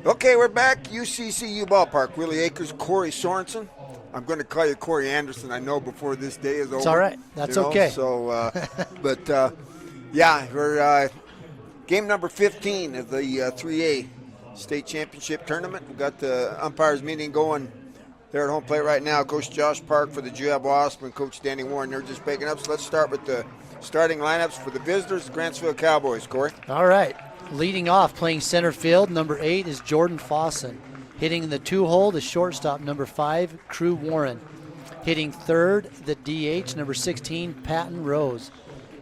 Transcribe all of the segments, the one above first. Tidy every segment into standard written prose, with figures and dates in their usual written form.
Okay, we're back. UCCU Ballpark. Willie Akers, Corey Sorensen. I'm going to call you Corey Anderson, I know, before this day is over. It's all right. That's okay. So, yeah, we're game number 15 of the 3A state championship tournament. We've got the umpires meeting going there at home plate right now. Coach Josh Park for the Juab Wasps and Coach Danny Warren. They're just picking up. So let's start with the starting lineups for the visitors, the Grantsville Cowboys. Corey? All right. Leading off, playing center field, number 8 is Jordan Fossen. Hitting in the 2-hole, the shortstop, number 5, Crew Warren. Hitting third, the DH, number 16, Patton Rose.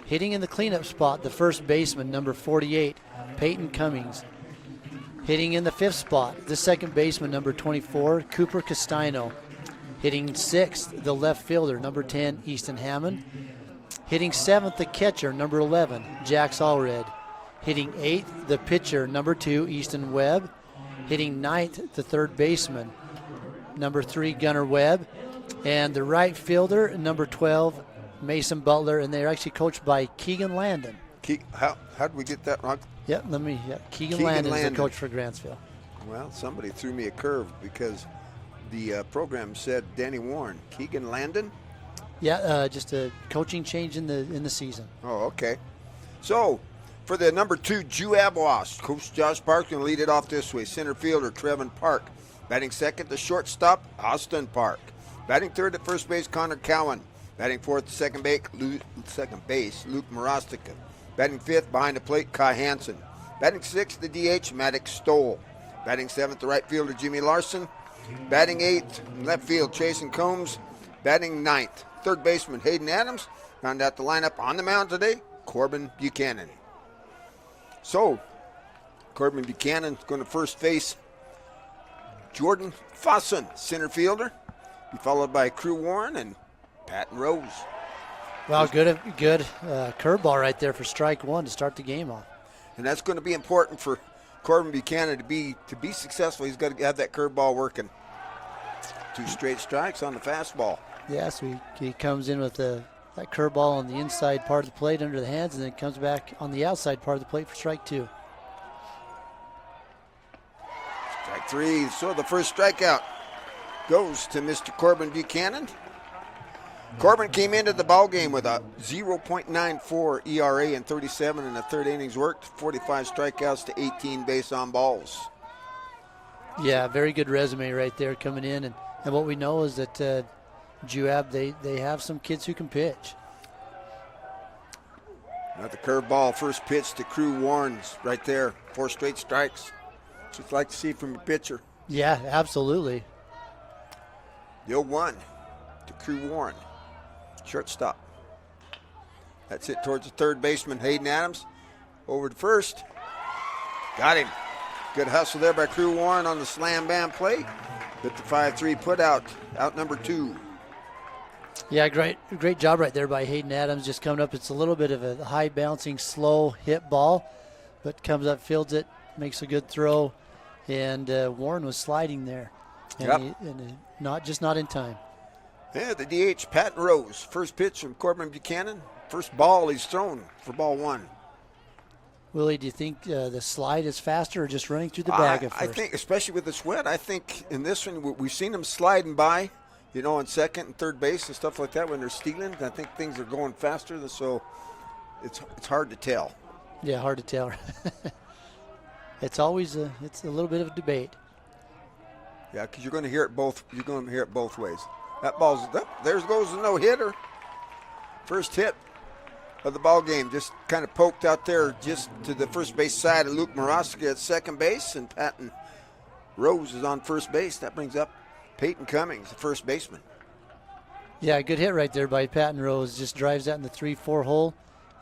Hitting in the cleanup spot, the first baseman, number 48, Peyton Cummings. Hitting in the 5th spot, the second baseman, number 24, Cooper Castino. Hitting 6th, the left fielder, number 10, Easton Hammond. Hitting 7th, the catcher, number 11, Jax Allred. Hitting 8th, the pitcher, number 2, Easton Webb. Hitting 9th, the third baseman, number 3, Gunnar Webb. And the right fielder, number 12, Mason Butler. And they're actually coached by Keegan Landon. How did we get that wrong? Keegan Landon is the coach for Grantsville. Well, somebody threw me a curve because the program said Danny Warren. Keegan Landon? Yeah, just a coaching change in the season. Oh, okay. So, for the number 2 Juab Wasps, Coach Josh Park going to lead it off this way. Center fielder Trevin Park. Batting second, the shortstop, Austin Park. Batting third at first base, Connor Cowan. Batting fourth, second base, Luke Morostica. Batting fifth, behind the plate, Kai Hansen. Batting sixth, the DH, Maddox Stoll. Batting seventh, the right fielder, Jimmy Larson. Batting eighth, in left field, Chasen Combs. Batting ninth, third baseman, Hayden Adams. Round out the lineup on the mound today, Corbin Buchanan. So, Corbin Buchanan is going to first face Jordan Fossen, center fielder. Be followed by Crew Warren and Patton Rose. Well, good curveball right there for strike one to start the game off. And that's going to be important for Corbin Buchanan to be successful. He's got to have that curveball working. 2 straight strikes on the fastball. Yes, he comes in with that curveball on the inside part of the plate under the hands, and then comes back on the outside part of the plate for strike 2. Strike 3. So the first strikeout goes to Mr. Corbin Buchanan. Corbin came into the ballgame with a 0.94 ERA in 37 and the third innings worked, 45 strikeouts to 18 base on balls. Yeah, very good resume right there coming in. And what we know is that Juab, they have some kids who can pitch. Now the curveball, first pitch to Crew Warren's right there. 4 straight strikes. That's what you'd like to see from a pitcher. Yeah, absolutely. The 0-1 to Crew Warren. Shortstop. That's it towards the third baseman, Hayden Adams. Over to first. Got him. Good hustle there by Crew Warren on the slam bam play. Hit the 5-3 put out number 2. Yeah, great job right there by Hayden Adams. Just coming up, it's a little bit of a high bouncing, slow hit ball, but comes up, fields it, makes a good throw, and Warren was sliding there, and not in time. Yeah, the DH, Patton Rose. First pitch from Corbin Buchanan. First ball he's thrown for ball 1. Willie, do you think the slide is faster or just running through the bag at first? I think, especially with this wet, I think in this one, we've seen them sliding by, on second and third base and stuff like that when they're stealing. I think things are going faster, so it's hard to tell. Yeah, hard to tell. It's always it's a little bit of a debate. Yeah, because you're going to hear it both. You're going to hear it both ways. That ball's there goes the no-hitter. First hit of the ball game, just kind of poked out there just to the first base side of Luke Morosky at second base, and Patton Rose is on first base. That brings up Peyton Cummings, the first baseman. Yeah, good hit right there by Patton Rose. Just drives that in the 3-4 hole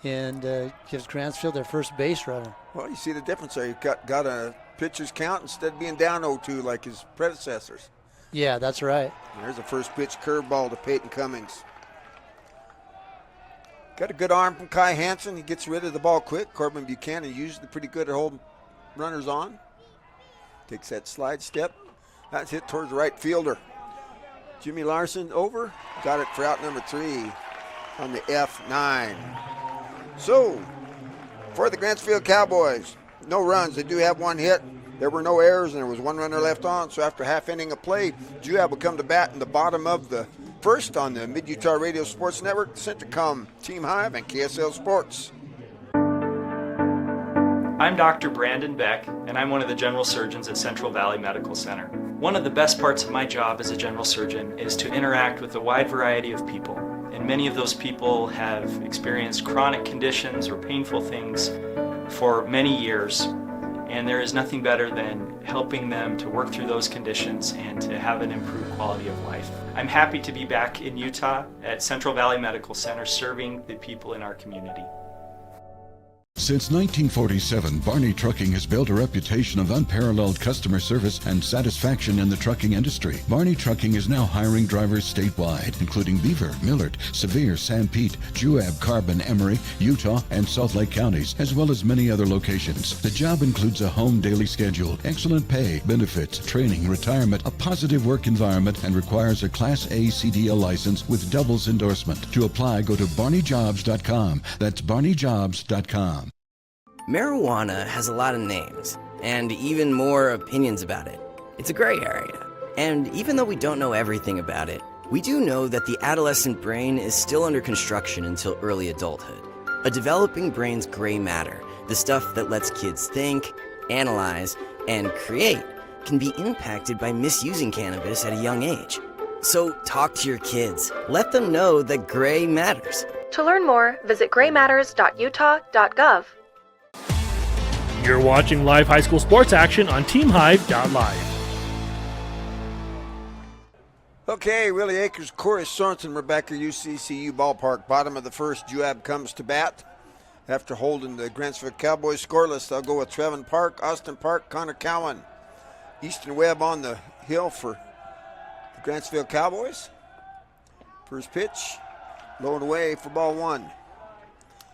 and gives Grantsville their first base runner. Well, you see the difference there. You've got a pitcher's count instead of being down 0-2 like his predecessors. Yeah, that's right. There's a first pitch curveball to Peyton Cummings. Got a good arm from Kai Hansen. He gets rid of the ball quick. Corbin Buchanan usually pretty good at holding runners on. Takes that slide step. That's hit towards the right fielder. Jimmy Larson over. Got it for out number 3 on the F9. So, for the Grantsville Cowboys, no runs. They do have 1 hit. There were no errors, and there was one runner left on. So after half inning of play, Juab will come to bat in the bottom of the first on the Mid-Utah Radio Sports Network, Centricom, Team Hive, and KSL Sports. I'm Dr. Brandon Beck, and I'm one of the general surgeons at Central Valley Medical Center. One of the best parts of my job as a general surgeon is to interact with a wide variety of people. And many of those people have experienced chronic conditions or painful things for many years. And there is nothing better than helping them to work through those conditions and to have an improved quality of life. I'm happy to be back in Utah at Central Valley Medical Center serving the people in our community. Since 1947, Barney Trucking has built a reputation of unparalleled customer service and satisfaction in the trucking industry. Barney Trucking is now hiring drivers statewide, including Beaver, Millard, Sevier, San Pete, Juab, Carbon, Emery, Utah, and Salt Lake counties, as well as many other locations. The job includes a home daily schedule, excellent pay, benefits, training, retirement, a positive work environment, and requires a Class A CDL license with doubles endorsement. To apply, go to barneyjobs.com. That's barneyjobs.com. Marijuana has a lot of names, and even more opinions about it. It's a gray area. And even though we don't know everything about it, we do know that the adolescent brain is still under construction until early adulthood. A developing brain's gray matter, the stuff that lets kids think, analyze, and create, can be impacted by misusing cannabis at a young age. So talk to your kids. Let them know that gray matters. To learn more, visit graymatters.utah.gov. You're watching live high school sports action on TeamHive.live. Okay, Willie Akers, Corey Sorensen, Rebecca, UCCU ballpark. Bottom of the first, Juab comes to bat. After holding the Grantsville Cowboys scoreless, they'll go with Trevin Park, Austin Park, Connor Cowan. Easton Webb on the hill for the Grantsville Cowboys. First pitch, low and away for ball one.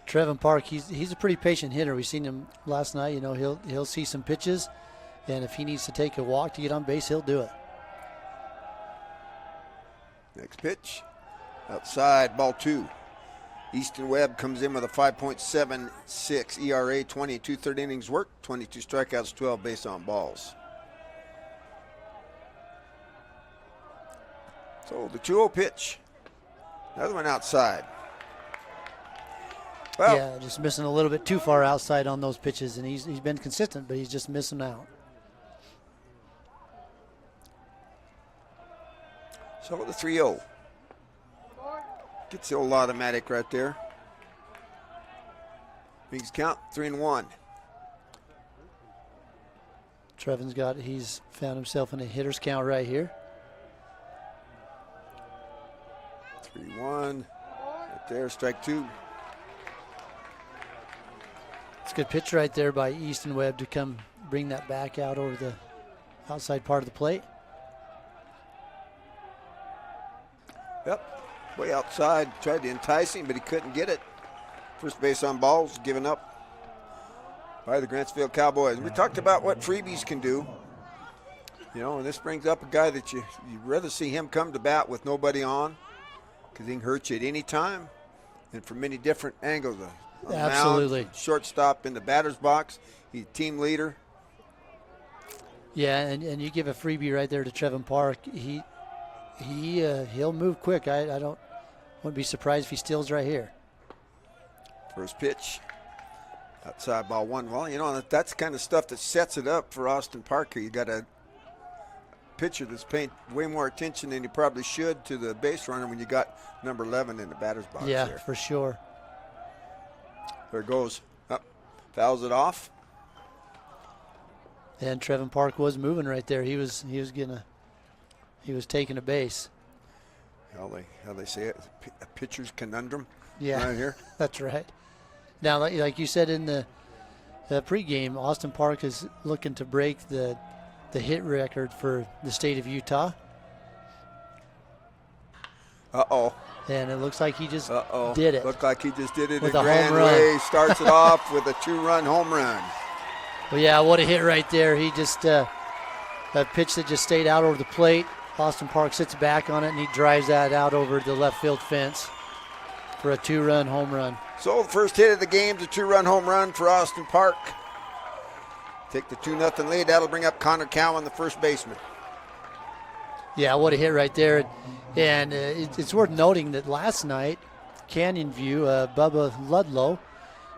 Trevin Park, he's a pretty patient hitter. We seen him last night. You know, he'll see some pitches, and if he needs to take a walk to get on base, he'll do it. Next pitch, outside, ball two. Easton Webb comes in with a 5.76 ERA, 22 third innings work, 22 strikeouts, 12 base on balls. So the 2-0 pitch, another one outside. Well, yeah, just missing a little bit too far outside on those pitches, and he's been consistent, but he's just missing out. So the 3-0. Gets the old automatic right there. Means count 3-1. He's found himself in a hitter's count right here. 3-1. Right there, strike two. It's a good pitch right there by Easton Webb to come bring that back out over the outside part of the plate. Yep, way outside. Tried to entice him, but he couldn't get it. First base on balls given up by the Grantsville Cowboys. We talked about what freebies can do. You know, and this brings up a guy that you'd rather see him come to bat with nobody on, because he can hurt you at any time and from many different angles. Absolutely. Mound, shortstop in the batter's box. He's a team leader. Yeah, and you give a freebie right there to Trevin Park. He'll move quick. I wouldn't be surprised if he steals right here. First pitch, outside ball one. Well, you know, that's the kind of stuff that sets it up for Austin Parker. You got a pitcher that's paying way more attention than he probably should to the base runner when you got number 11 in the batter's box. Yeah, there. for sure. There it goes. Up, fouls it off. And Trevin Park was moving right there. He was taking a base. How they say it, a pitcher's conundrum. Yeah, right here. That's right. Now, like you said in the pregame, Austin Park is looking to break the hit record for the state of Utah. Uh-oh. And it looks like he just did it. Looked like he just did it with a grand home run. way. Starts it off with a 2-run home run. Well, yeah, what a hit right there. He just, a pitch that just stayed out over the plate. Austin Park sits back on it, and he drives that out over the left field fence for a 2-run home run. So the first hit of the game is a 2-run home run for Austin Park. take the 2-0 lead. That'll bring up Connor Cowan, the first baseman. Yeah, what a hit right there. And it's worth noting that last night, Canyon View, Bubba Ludlow,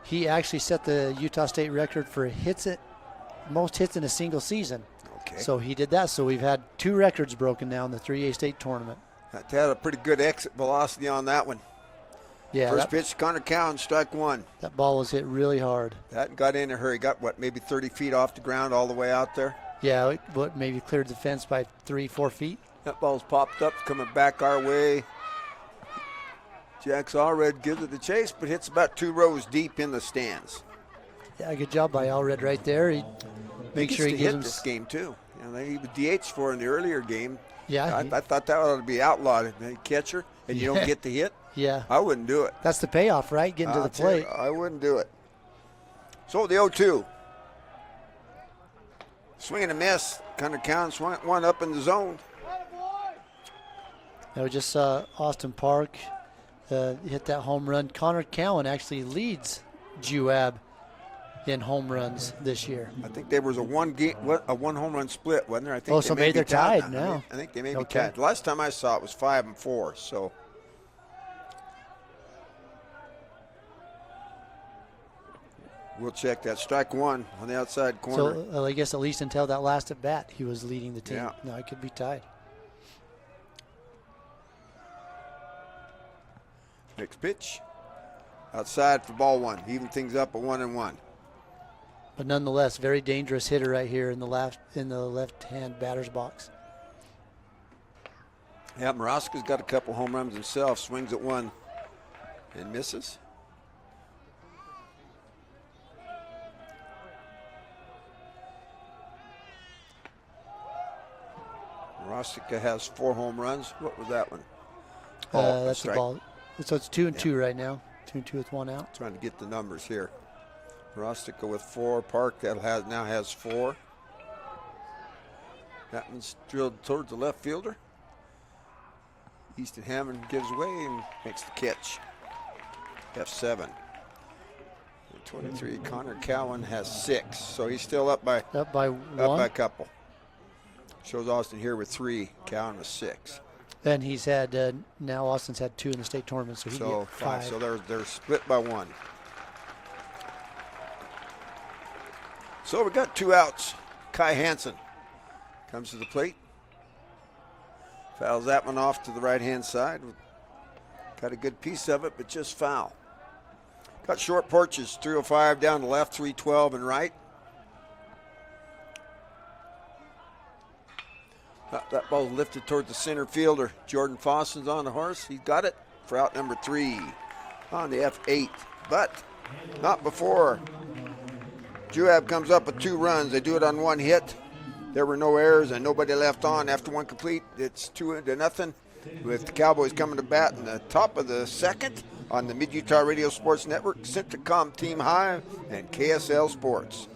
he actually set the Utah State record for most hits in a single season. Okay. So he did that. So we've had 2 records broken now in the 3A state tournament. That had a pretty good exit velocity on that one. Yeah. First pitch, Connor Cowan, strike 1. That ball was hit really hard. That got in a hurry. Got, maybe 30 feet off the ground all the way out there? Yeah, maybe cleared the fence by 3-4 feet. That ball's popped up, coming back our way. Jax Allred gives it the chase, but hits about 2 rows deep in the stands. Yeah, good job by Allred right there. He makes sure he gives him this game too. He was DH for in the earlier game. Yeah, I thought that ought to be outlawed. Catcher, and you don't get the hit. Yeah, I wouldn't do it. That's the payoff, right? Getting to the plate. I wouldn't do it. So the 0-2. Swing and a miss. Connor Cowan swung one up in the zone. We just saw Austin Park hit that home run. Connor Cowan actually leads Juab in home runs this year. I think there was a one home run split, wasn't there? I think so maybe they're tied now. I think they may be tied. The last time I saw it was 5-4. So we'll check that. Strike 1 on the outside corner. So I guess at least until that last at bat, he was leading the team. Yeah. No, it could be tied. Next pitch, outside for ball 1. Even things up at 1-1. But nonetheless, very dangerous hitter right here in the left-hand batter's box. Yeah, Maraska's got a couple home runs himself. Swings at 1 and misses. Marostica has 4 home runs. What was that one? That's the ball. So it's 2-2 right now. 2-2 with 1 out. Trying to get the numbers here. Marostica with 4. Park now has 4. That one's drilled towards the left fielder. Easton Hammond gives away and makes the catch. F7. 23. Connor Cowan has 6, so he's still up by 1. Up by a couple. Shows Austin here with 3. Cowan with 6. And he's had now Austin's had 2 in the state tournament, so he get 5. So they're split by 1. So we got 2 outs. Kai Hansen comes to the plate. Fouls that one off to the right-hand side. Got a good piece of it, but just foul. Got short porches, 305 down the left, 312 and right. That ball lifted toward the center fielder. Jordan Fossen's on the horse. He's got it for out number 3 on the F8, but not before Juab comes up with 2 runs. They do it on 1 hit. There were no errors and nobody left on. After 1 complete, it's 2-0 with the Cowboys coming to bat in the top of the 2nd on the Mid-Utah Radio Sports Network, Centricom Team High, and KSL Sports.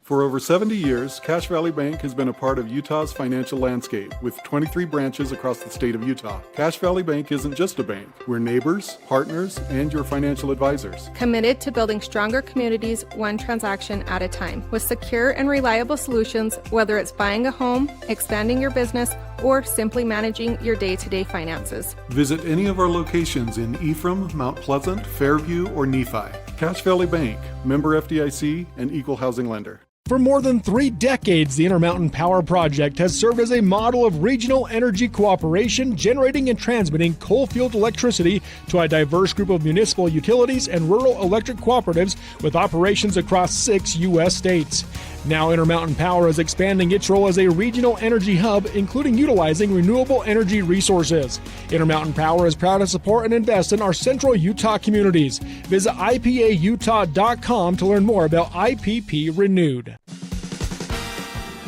For over 70 years, Cache Valley Bank has been a part of Utah's financial landscape with 23 branches across the state of Utah. Cache Valley Bank isn't just a bank. We're neighbors, partners, and your financial advisors. Committed to building stronger communities one transaction at a time with secure and reliable solutions, whether it's buying a home, expanding your business, or simply managing your day-to-day finances. Visit any of our locations in Ephraim, Mount Pleasant, Fairview, or Nephi. Cache Valley Bank, member FDIC, and equal housing lender. For more than 3 decades, the Intermountain Power Project has served as a model of regional energy cooperation, generating and transmitting coal-fueled electricity to a diverse group of municipal utilities and rural electric cooperatives with operations across 6 U.S. states. Now Intermountain Power is expanding its role as a regional energy hub, including utilizing renewable energy resources. Intermountain Power is proud to support and invest in our central Utah communities. Visit ipautah.com to learn more about IPP Renewed.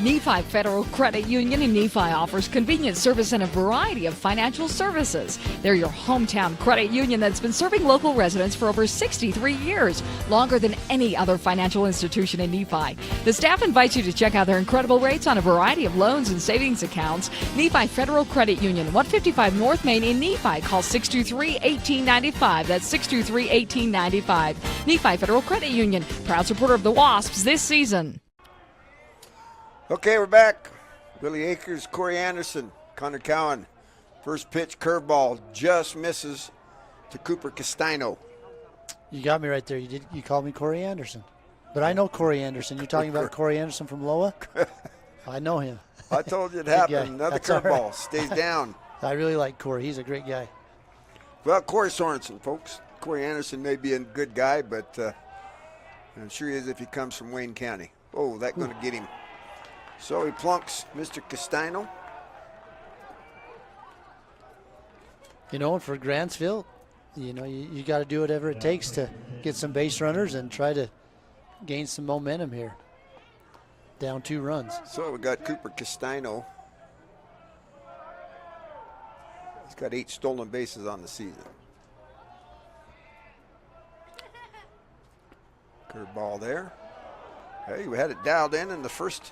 Nephi Federal Credit Union in Nephi offers convenient service and a variety of financial services. They're your hometown credit union that's been serving local residents for over 63 years, longer than any other financial institution in Nephi. The staff invites you to check out their incredible rates on a variety of loans and savings accounts. Nephi Federal Credit Union, 155 North Main in Nephi. Call 623-1895. That's 623-1895. Nephi Federal Credit Union, proud supporter of the Wasps this season. Okay, we're back. Willie Akers, Corey Anderson, Connor Cowan. First pitch, curveball, just misses to Cooper Castino. You got me right there. You called me Corey Anderson. But I know Corey Anderson. You're talking about Corey Anderson from Loa? I know him. I told you it happened. Another That's all curveball. right. Stays down. I really like Corey. He's a great guy. Well, Corey Sorensen, folks. Corey Anderson may be a good guy, but I'm sure he is if he comes from Wayne County. Oh, that's going to get him. So he plunks Mr. Castino. You know, and for Grantsville, you know, you got to do whatever it takes to get some base runners and try to gain some momentum here. Down 2 runs. So we got Cooper Castino. He's got 8 stolen bases on the season. Curveball there. Hey, we had it dialed in the first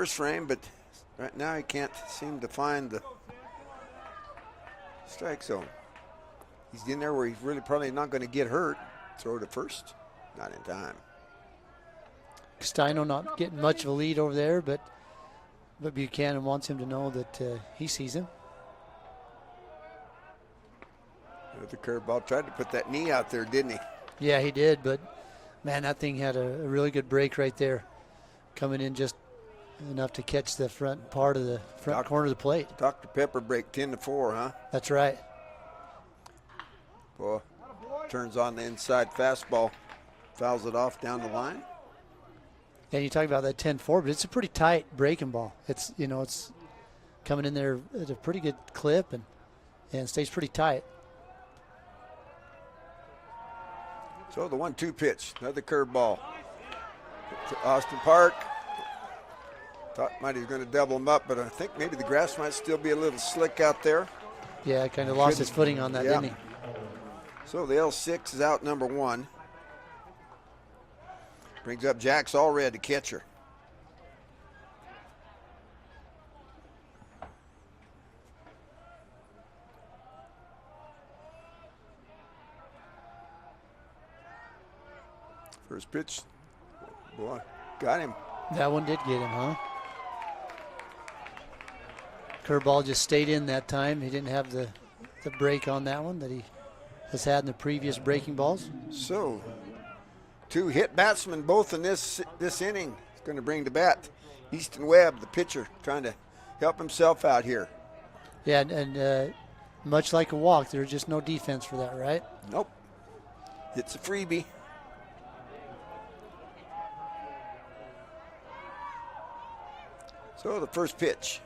frame, but right now he can't seem to find the strike zone. He's in there where he's really probably not going to get hurt. Throw to first, not in time. Castino not getting much of a lead over there, but Buchanan wants him to know that he sees him. The curveball tried to put that knee out there, didn't he? Yeah, he did, but man, that thing had a really good break right there, coming in just enough to catch the front part of the front corner of the plate. Dr. Pepper break 10-4, huh? That's right. Boy, turns on the inside fastball, fouls it off down the line. And you talk about that 10-4, but it's a pretty tight breaking ball. It's, you know, it's coming in there at a pretty good clip and stays pretty tight. So the 1-2 pitch, another curveball to Austin Park. Thought might have going to double him up, but I think maybe the grass might still be a little slick out there. Yeah, kind of lost his footing on that, didn't he? So the L6 is out number 1. Brings up Jax Allred, the catcher. First pitch, boy, got him. That one did get him, huh? Curveball just stayed in that time. He didn't have the break on that one that he has had in the previous breaking balls. So, 2 hit batsmen both in this inning. He's going to bring the bat. Easton Webb, the pitcher, trying to help himself out here. Yeah, and much like a walk, there's just no defense for that, right? Nope. It's a freebie. So the first pitch.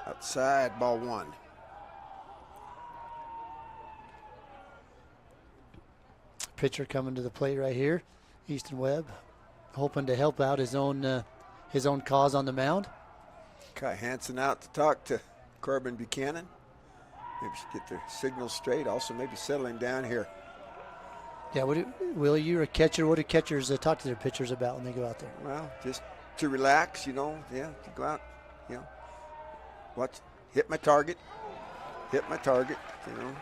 Outside, ball 1. Pitcher coming to the plate right here, Easton Webb, hoping to help out his own cause on the mound. Kai Hansen out to talk to Corbin Buchanan. Maybe get their signals straight. Also maybe settling down here. Yeah, Willie, you're a catcher. What do catchers talk to their pitchers about when they go out there? Well, just to relax, you know. Yeah, to go out, you know. Hit my target, you know.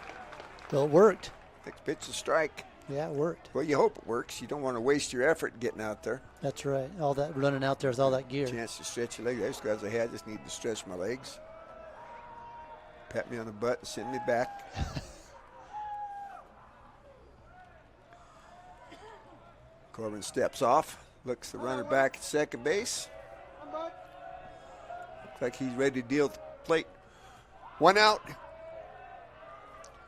Well, it worked. Next pitch is strike. Yeah, it worked. Well, you hope it works. You don't want to waste your effort getting out there. That's right. All that running out there with all that gear. Chance to stretch your legs. Those guys I just need to stretch my legs. Pat me on the butt and send me back. Corbin steps off, looks the runner back at second base. Looks like he's ready to deal with the plate. 1 out.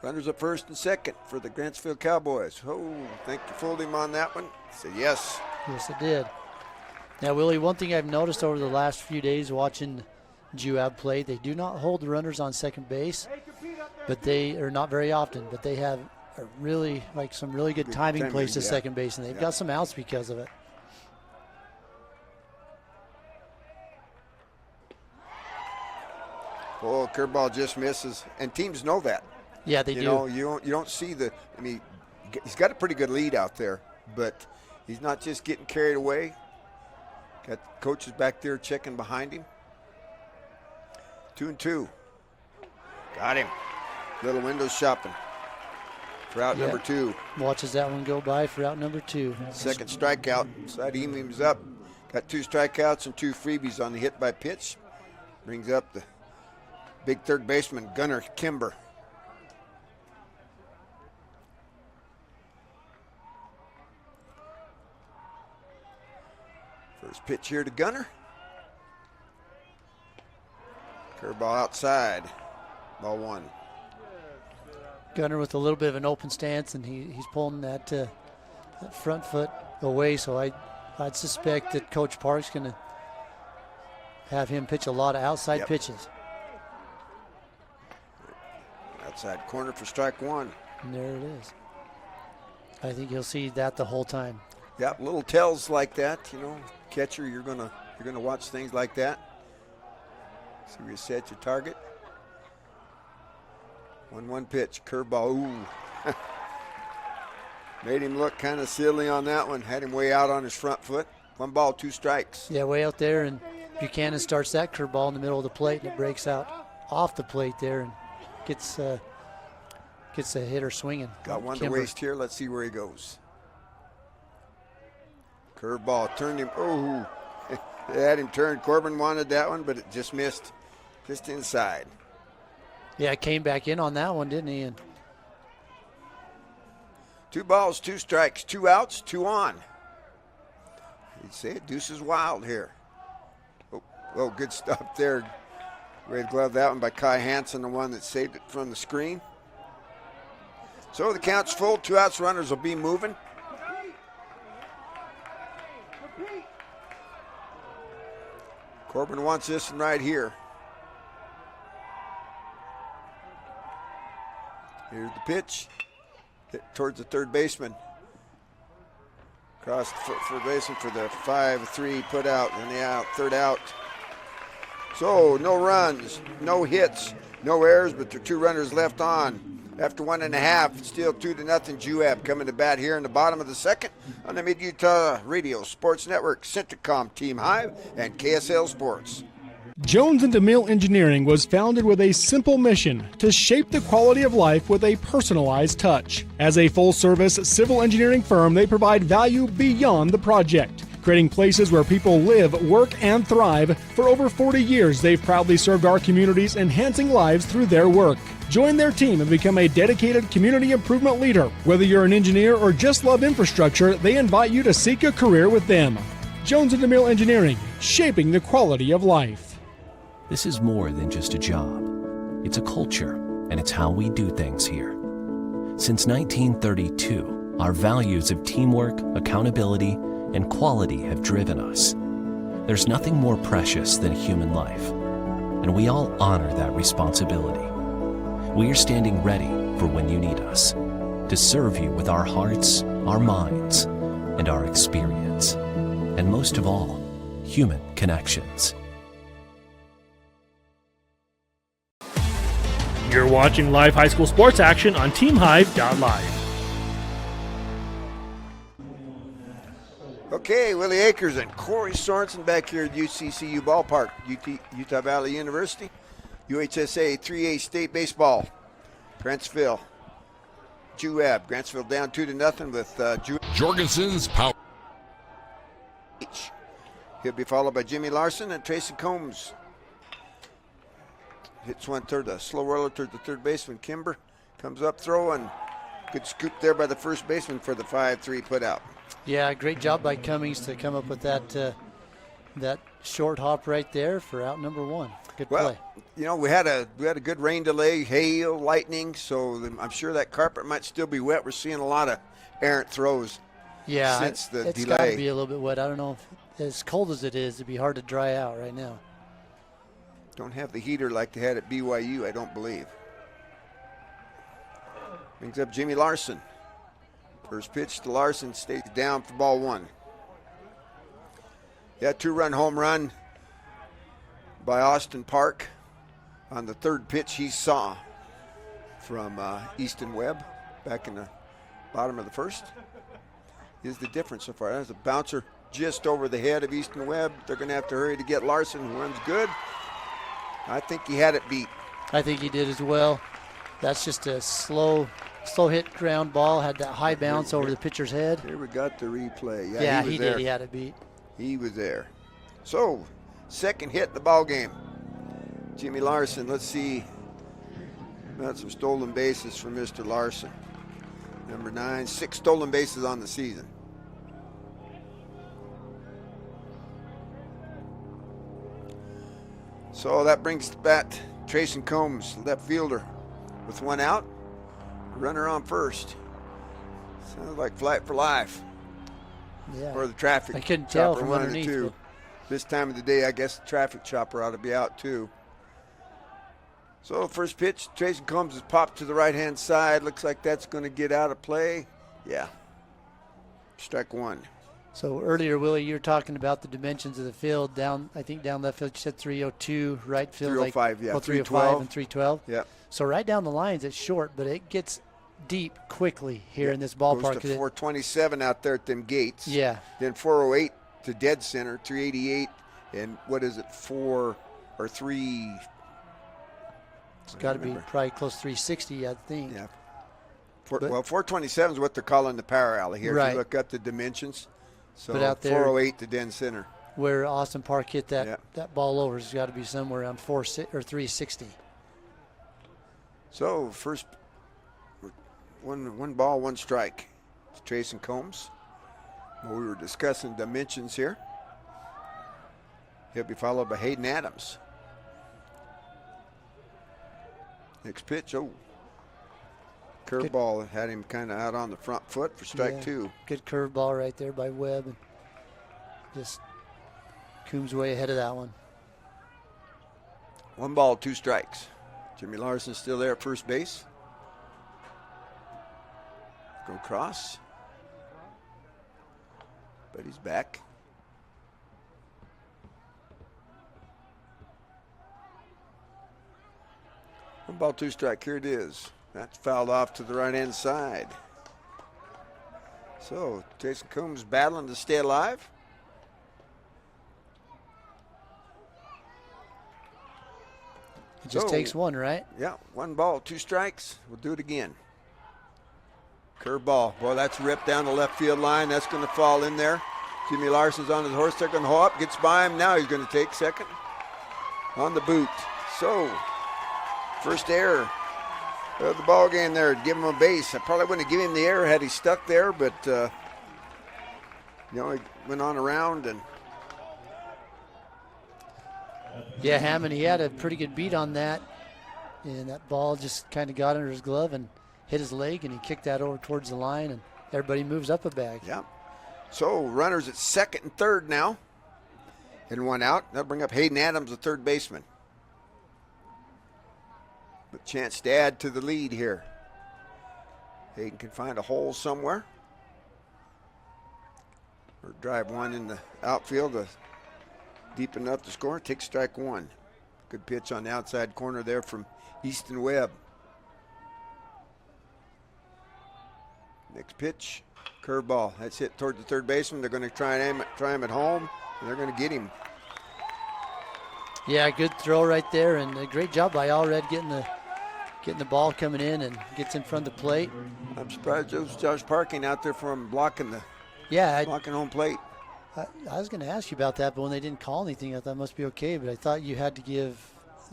Runners at first and second for the Grantsville Cowboys. Oh, think you fooled him on that one? Said yes. Yes, it did. Now, Willie, one thing I've noticed over the last few days watching Juab play, they do not hold the runners on second base, but they are not very often, but they have really some really good timing plays to second base, and they've got some outs because of it. Oh, curveball just misses, and teams know that. Yeah, they do. You don't see the. I mean, he's got a pretty good lead out there, but he's not just getting carried away. Got coaches back there checking behind him. 2-2. Got him. Little window shopping. for out number 2. Watches that one go by for out number 2. Second strikeout. So that evens up. Got 2 strikeouts and 2 freebies on the hit by pitch. Brings up the big third baseman, Gunnar Kimber. First pitch here to Gunnar. Curveball outside. Ball 1. Gunnar with a little bit of an open stance, and he's pulling that front foot away, so I'd suspect that Coach Park's going to have him pitch a lot of outside pitches. Outside corner for strike 1. And there it is. I think you'll see that the whole time. Yep, little tells like that, catcher, you're gonna watch things like that. See where you set your target. 1-1 pitch, curveball. Ooh. Made him look kind of silly on that one. Had him way out on his front foot. 1 ball, 2 strikes. Yeah, way out there, and Buchanan starts that curveball in the middle of the plate, and it breaks out off the plate there and gets the hitter swinging. Got one to waste here. Let's see where he goes. Curveball turned him. Oh, they had him turned. Corbin wanted that one, but it just missed, just inside. Yeah, came back in on that one, didn't he? And 2 balls, 2 strikes, 2 outs, 2 on. You'd say it deuces wild here. Oh, good stuff there. Great glove that one by Kai Hansen, the one that saved it from the screen. So the count's full. 2 outs, runners will be moving. Corbin wants this one right here. Here's the pitch. Hit towards the third baseman. Across the third baseman for the 5-3 put out, and the out, third out. So no runs, no hits, no errors, but there are 2 runners left on. After 1.5, it's still 2-0 Juab coming to bat here in the bottom of the second on the Mid-Utah Radio Sports Network, Centricom Team Hive, and KSL Sports. Jones and DeMille Engineering was founded with a simple mission to shape the quality of life with a personalized touch. As a full-service civil engineering firm, they provide value beyond the project, creating places where people live, work, and thrive. For over 40 years, they've proudly served our communities, enhancing lives through their work. Join their team and become a dedicated community improvement leader. Whether you're an engineer or just love infrastructure, they invite you to seek a career with them. Jones and DeMille Engineering, shaping the quality of life. This is more than just a job. It's a culture, and it's how we do things here. Since 1932, our values of teamwork, accountability, and quality have driven us. There's nothing more precious than a human life, and we all honor that responsibility. We are standing ready for when you need us, to serve you with our hearts, our minds, and our experience, and most of all, human connections. You're watching live high school sports action on TeamHive.live. Okay, Willie Akers and Corey Sorensen back here at UCCU Ballpark, Utah Valley University. UHSA 3A State Baseball. Grantsville, Juab. Grantsville down 2-0 with Jorgensen's power. He'll be followed by Jimmy Larson and Tracy Combs. Hits one toward the slow roller toward the third baseman. Kimber comes up throwing. Good scoop there by the first baseman for the 5-3 put out. Yeah, great job by Cummings to come up with that short hop right there for out number 1. Good play. We had a good rain delay, hail, lightning, so I'm sure that carpet might still be wet. We're seeing a lot of errant throws. Yeah, since the it's delay. Got to be a little bit wet. I don't know if as cold as it is, it'd be hard to dry out right now. Don't have the heater like they had at BYU, I don't believe. Brings up Jimmy Larson. First pitch to Larson, stays down for ball 1. Yeah, 2-run home run by Austin Park on the third pitch he saw from Easton Webb back in the bottom of the first. Is the difference so far. That's a bouncer just over the head of Easton Webb. They're going to have to hurry to get Larson, who runs good. I think he had it beat. I think he did as well. That's just a slow slow hit ground ball, had that high bounce over the pitcher's head. Here we got the replay. Yeah, he was he there. did. He had it beat. He was there. So, second hit in the ball game. Jimmy Larson, let's see. Got some stolen bases from Mr. Larson. Number 9, 6 stolen bases on the season. So that brings the bat. Trayson Combs, left fielder, with 1 out. Runner on first. Sounds like Flight for Life. Yeah. Or the traffic I couldn't tell chopper, from one of the underneath. two. This time of the day, I guess the traffic chopper ought to be out too. So first pitch, Trayson Combs is popped to the right-hand side. Looks like that's going to get out of play. Yeah. Strike 1. So earlier, Willie, you were talking about the dimensions of the field. Down, I think down left field, you said 302. Right field, 305, like, yeah. 305 and 312. Yeah. So right down the lines, it's short, but it gets deep quickly here in this ballpark. Goes to 427 out there at them gates. Yeah. Then 408 to dead center, 388, and what is it, 4 or 3? It's got to be probably close to 360, I think. Yeah. 427 is what they're calling the power alley here. Right. If you look up the dimensions. So but out there, 408 to dead center. Where Austin Park hit that ball over, it's got to be somewhere around 360. So first, one ball, 1 strike. It's Trayson Combs. Well, we were discussing dimensions here. He'll be followed by Hayden Adams. Next pitch, curveball had him kind of out on the front foot for strike 2. Good curveball right there by Webb. And just Coombs way ahead of that one. 1 ball, 2 strikes. Jimmy Larson still there at first base. Go cross. But he's back. 1 ball, 2 strike. Here it is. That's fouled off to the right-hand side. So Trayson Combs battling to stay alive. It just takes 1, right? Yeah, 1 ball, 2 strikes. We'll do it again. Curveball. Boy, that's ripped down the left field line. That's going to fall in there. Jimmy Larson's on his horse. They're going to haul up. Gets by him. Now he's going to take second on the boot. So, first error of the ball game there. Give him a base. I probably wouldn't have given him the error had he stuck there, but, he went on around and. Yeah, Hammond, he had a pretty good beat on that. And that ball just kind of got under his glove and hit his leg, and he kicked that over towards the line, and everybody moves up a bag. Yeah. So runners at second and third now. And 1 out. That'll bring up Hayden Adams, the third baseman. With a chance to add to the lead here. Hayden can find a hole somewhere. Or drive one in the outfield. Deep enough to score. Take strike 1. Good pitch on the outside corner there from Easton Webb. Next pitch, curveball. That's hit toward the third baseman. They're going to try him at home, and they're going to get him. Yeah, good throw right there, and a great job by Allred getting the ball coming in and gets in front of the plate. I'm surprised Josh Parking out there for him blocking home plate. I was going to ask you about that, but when they didn't call anything, I thought it must be okay. But I thought you had to give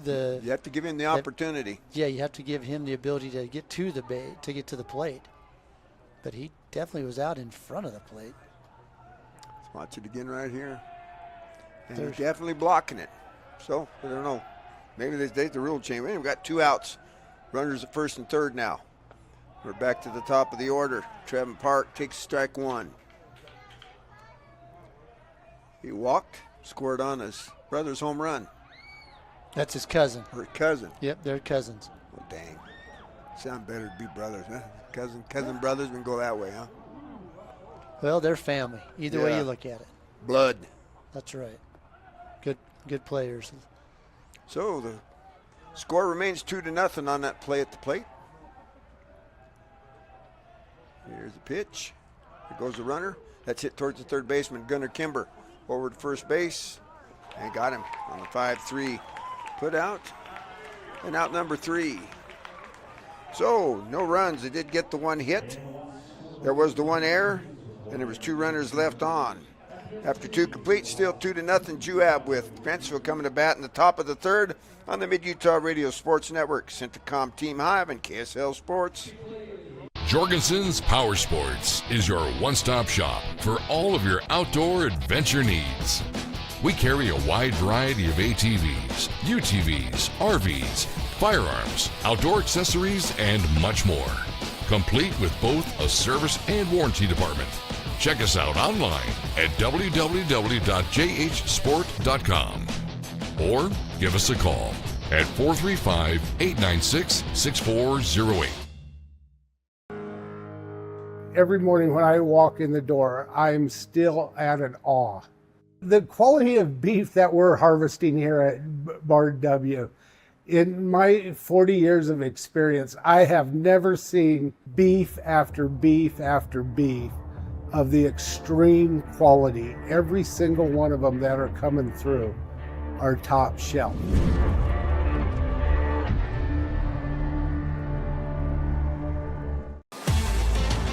You have to give him the opportunity. Yeah, you have to give him the ability to get to the plate. But he definitely was out in front of the plate. Let's watch it again right here. And he's definitely blocking it. So, I don't know. Maybe they the rule change. We've got 2 outs. Runners at first and third now. We're back to the top of the order. Trevin Park takes strike 1. He walked, scored on his brother's home run. That's his cousin. Or cousin. Yep, they're cousins. Well, dang. Sound better to be brothers, huh? Cousin brothers can go that way, huh? Well, they're family. Either way you look at it. Blood. That's right. Good players. So the score remains 2-0 on that play at the plate. Here's the pitch. Here goes the runner. That's hit towards the third baseman, Gunnar Kimber. Over to first base. And got him on the 5-3. Put out. And out number 3. So, no runs. They did get the one hit. There was the one error, and there was 2 runners left on. After 2 complete, still 2-0 Juab, with Grantsville coming to bat in the top of the 3rd on the Mid-Utah Radio Sports Network. Centricom Team Hive and KSL Sports. Jorgensen's Power Sports is your one-stop shop for all of your outdoor adventure needs. We carry a wide variety of ATVs, UTVs, RVs, firearms, outdoor accessories, and much more. Complete with both a service and warranty department. Check us out online at www.jhsport.com or give us a call at 435-896-6408. Every morning when I walk in the door, I'm still at an awe. The quality of beef that we're harvesting here at Bar W, in my 40 years of experience, I have never seen beef after beef after beef of the extreme quality. Every single one of them that are coming through are top shelf.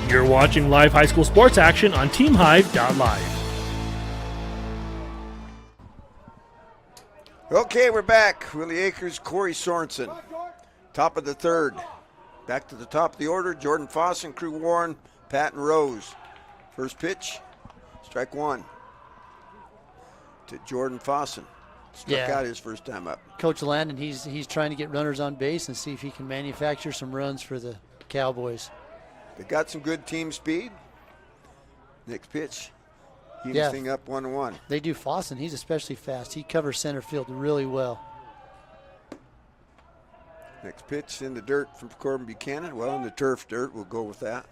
You're watching live high school sports action on TeamHive.live. Okay, we're back. Willie Akers, Corey Sorensen. Top of the 3rd. Back to the top of the order. Jordan Fossen, Crew Warren, Patton Rose. First pitch, strike 1 to Jordan Fossen. Struck out his first time up. Coach Landon, he's trying to get runners on base and see if he can manufacture some runs for the Cowboys. They got some good team speed. Next pitch, this thing up 1-1. They do. Fossen, he's especially fast. He covers center field really well. Next pitch in the dirt from Corbin Buchanan. Well, in the turf dirt, we'll go with that.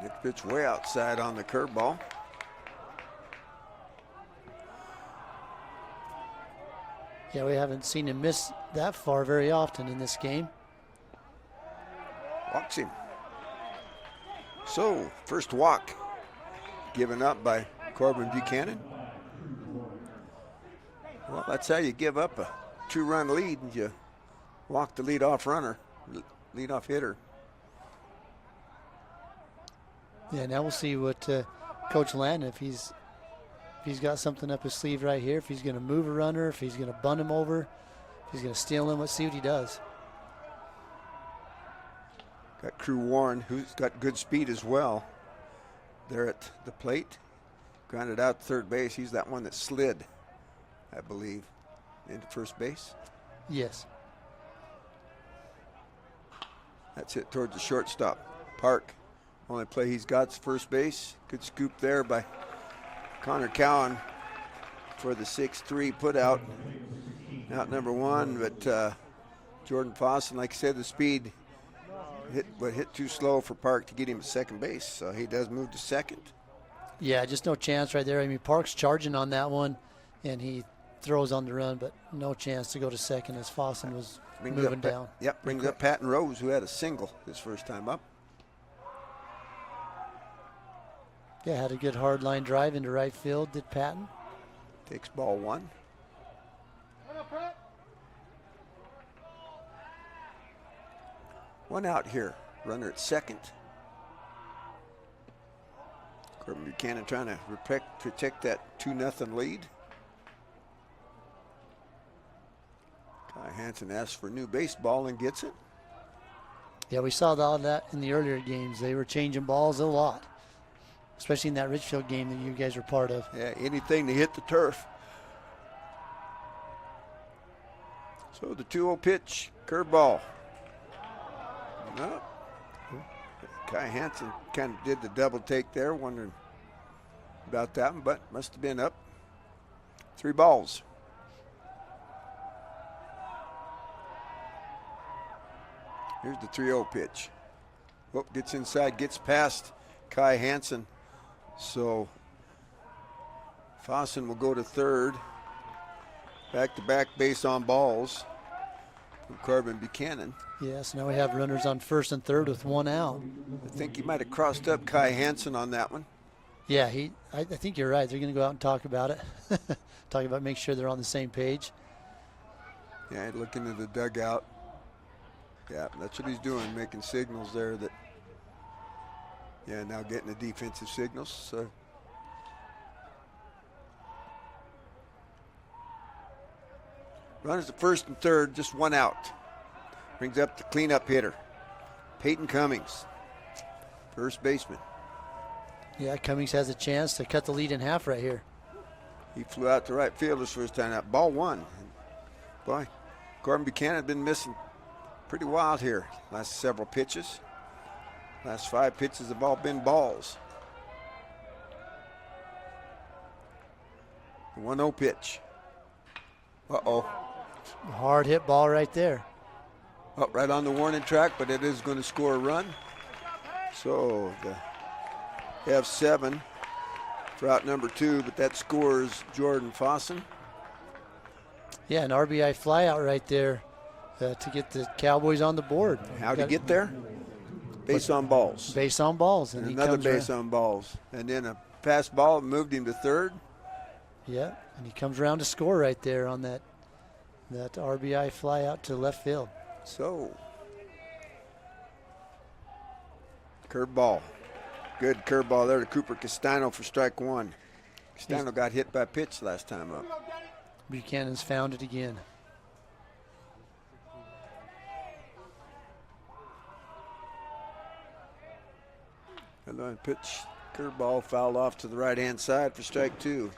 Next pitch way outside on the curveball. Yeah, we haven't seen him miss that far very often in this game. Walks him. So, first walk given up by Corbin Buchanan. Well, that's how you give up a 2-run lead, and you walk the leadoff runner, leadoff hitter. Yeah, now we'll see what Coach Landon, if he's got something up his sleeve right here, if he's going to move a runner, if he's going to bunt him over, if he's going to steal him. Let's see what he does. Got Crew Warren, who's got good speed as well. There at the plate. Grounded out to third base. He's that one that slid, I believe, into first base. Yes. That's it towards the shortstop. Park. Only play he's got's first base. Good scoop there by Connor Cowan for the 6-3 put out. Out number 1, but Jordan Fossen, like I said, the speed hit too slow for Park to get him at second base, so he does move to second. Yeah, just no chance right there. I mean, Park's charging on that one, and he throws on the run, but no chance to go to second as Fossen was moving down. Yep, brings up Patton Rose, who had a single his first time up. Yeah, had a good hard line drive into right field, did Patton. Takes ball 1. One out here, runner at second. Corbin Buchanan trying to protect that 2-0 lead. Kai Hansen asks for new baseball and gets it. Yeah, we saw all that in the earlier games. They were changing balls a lot, especially in that Richfield game that you guys were part of. Yeah, anything to hit the turf. So the 2-0 pitch, curveball. No. Kai Hansen kind of did the double take there, wondering about that one, but must have been up. 3 balls. Here's the 3-0 pitch. Oh, gets inside, gets past Kai Hansen. So Fossen will go to third. Back-to-back base on balls from Corbin Buchanan. Yes, now we have runners on first and third with 1 out. I think he might have crossed up Kai Hansen on that one. Yeah, I think you're right. They're going to go out and talk about it. Talk about make sure they're on the same page. Yeah, looking at the dugout. Yeah, that's what he's doing, making signals there that, yeah, now getting the defensive signals. So. Runners at first and third, just one out. Brings up the cleanup hitter, Peyton Cummings, first baseman. Yeah, Cummings has a chance to cut the lead in half right here. He flew out to right field his first time out. Ball one. Boy, Corbin Buchanan had been missing pretty wild here last several pitches. Last 5 pitches have all been balls. The 1-0 pitch. Uh-oh. Hard hit ball right there. Oh, right on the warning track, but it is going to score a run. So they have 7 for out number 2, but that scores Jordan Fossen. Yeah, an RBI flyout right there to get the Cowboys on the board. How'd he get there? Base on balls. Base on balls. And another base on balls. And then a pass ball moved him to third. Yeah, and he comes around to score right there on that RBI fly out to left field. So, curveball. Good curveball there to Cooper Castano for strike 1. Castano got hit by a pitch last time up. Buchanan's found it again. And then pitch, curveball fouled off to the right-hand side for strike 2.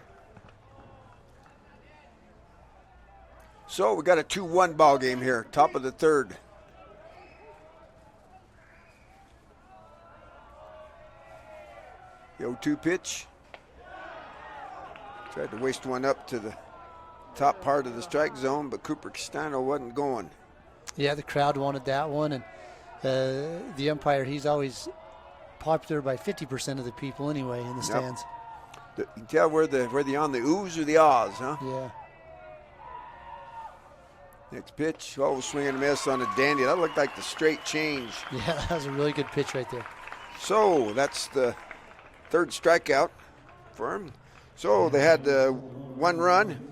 So we got a 2-1 ball game here, top of the third. The 0-2 pitch. Tried to waste one up to the top part of the strike zone, but Cooper Castano wasn't going. Yeah, the crowd wanted that one, and the umpire, he's always popular by 50% of the people anyway in the stands. You can tell where they on the oohs or the ahs, huh? Yeah. Next pitch, swing and a miss on a dandy. That looked like the straight change. Yeah, that was a really good pitch right there. So that's the third strikeout for him. So they had 1 run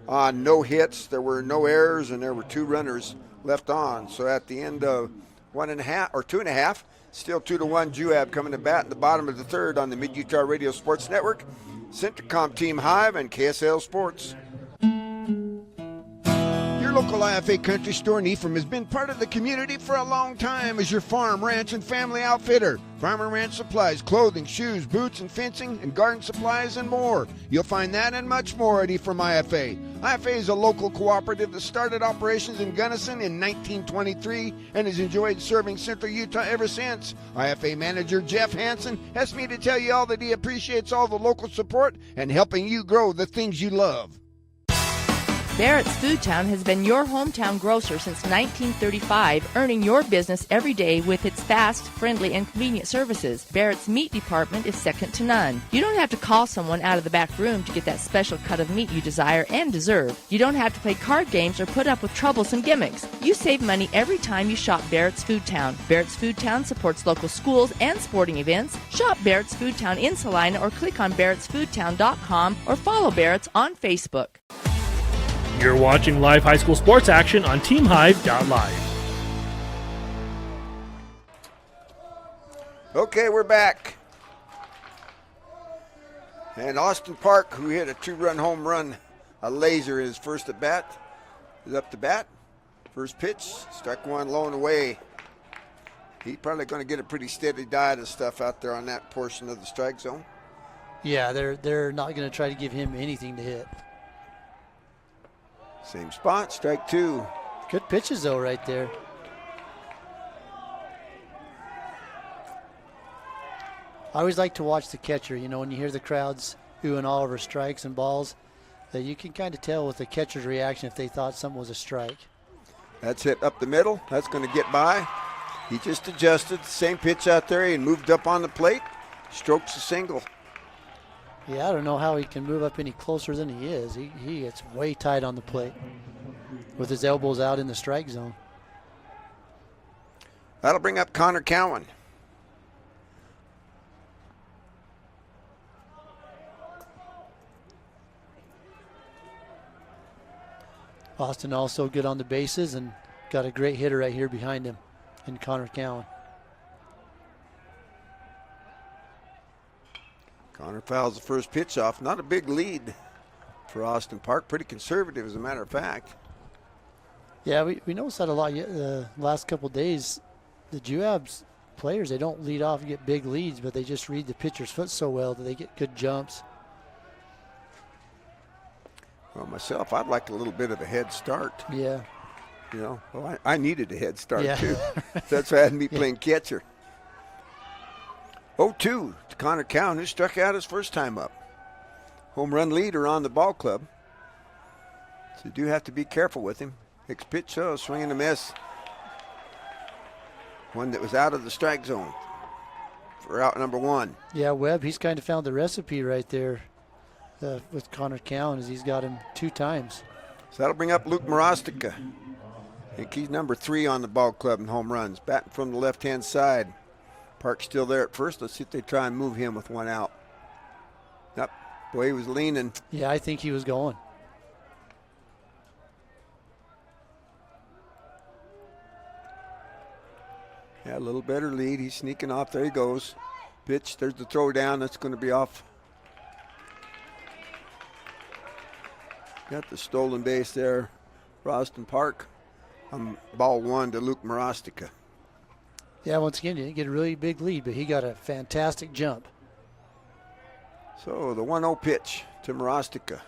on no hits. There were no errors, and there were 2 runners left on. So at the end of 1.5 or 2.5, still 2-1 Juab coming to bat in the bottom of the third on the Mid-Utah Radio Sports Network, Centricom Team Hive, and KSL Sports. Your local IFA Country Store in Ephraim has been part of the community for a long time as your farm, ranch, and family outfitter. Farm and ranch supplies, clothing, shoes, boots, and fencing, and garden supplies, and more. You'll find that and much more at Ephraim IFA. IFA is a local cooperative that started operations in Gunnison in 1923 and has enjoyed serving Central Utah ever since. IFA manager Jeff Hansen asked me to tell you all that he appreciates all the local support and helping you grow the things you love. Barrett's Foodtown has been your hometown grocer since 1935, earning your business every day with its fast, friendly, and convenient services. Barrett's meat department is second to none. You don't have to call someone out of the back room to get that special cut of meat you desire and deserve. You don't have to play card games or put up with troublesome gimmicks. You save money every time you shop Barrett's Foodtown. Barrett's Foodtown supports local schools and sporting events. Shop Barrett's Foodtown in Salina or click on barrettsfoodtown.com or follow Barrett's on Facebook. You're watching live high school sports action on TeamHive.live. Okay, we're back. And Austin Park, who hit a 2-run home run, a laser in his first at bat, is up to bat. First pitch, strike 1, low and away. He's probably going to get a pretty steady diet of stuff out there on that portion of the strike zone. Yeah, they're not going to try to give him anything to hit. Same spot, strike 2. Good pitches, though, right there. I always like to watch the catcher. You know, when you hear the crowds oohing all over strikes and balls, that you can kind of tell with the catcher's reaction if they thought something was a strike. That's hit up the middle. That's going to get by. He just adjusted. Same pitch out there. He moved up on the plate. Strokes a single. Yeah, I don't know how he can move up any closer than he is. He gets way tight on the plate with his elbows out in the strike zone. That'll bring up Connor Cowan. Austin also good on the bases and got a great hitter right here behind him in Connor Cowan. Connor fouls the first pitch off. Not a big lead for Austin Park. Pretty conservative, as a matter of fact. Yeah, we noticed that a lot the last couple of days. The Juab's players, they don't lead off and get big leads, but they just read the pitcher's foot so well that they get good jumps. Well, myself, I'd like a little bit of a head start. Yeah. You know, well, I needed a head start, Yeah. too. That's why I had me playing catcher. 0-2 to Connor Cowan, who struck out his first time up. Home run leader on the ball club. So you do have to be careful with him. Next pitch, swing and a miss. One that was out of the strike zone for out number 1. Yeah, Webb, he's kind of found the recipe right there with Connor Cowan, as he's got him 2 times. So that'll bring up Luke Morostica. I think he's number 3 on the ball club in home runs. Batting from the left-hand side. Park's still there at first. Let's see if they try and move him with 1 out. Yep, boy, he was leaning. Yeah, I think he was going. Yeah, a little better lead. He's sneaking off. There he goes. Pitch. There's the throw down. That's going to be off. Got the stolen base there for Austin Park. Ball 1 to Luke Morostica. Yeah, once again, he didn't get a really big lead, but he got a fantastic jump. So the 1-0 pitch to Morostica.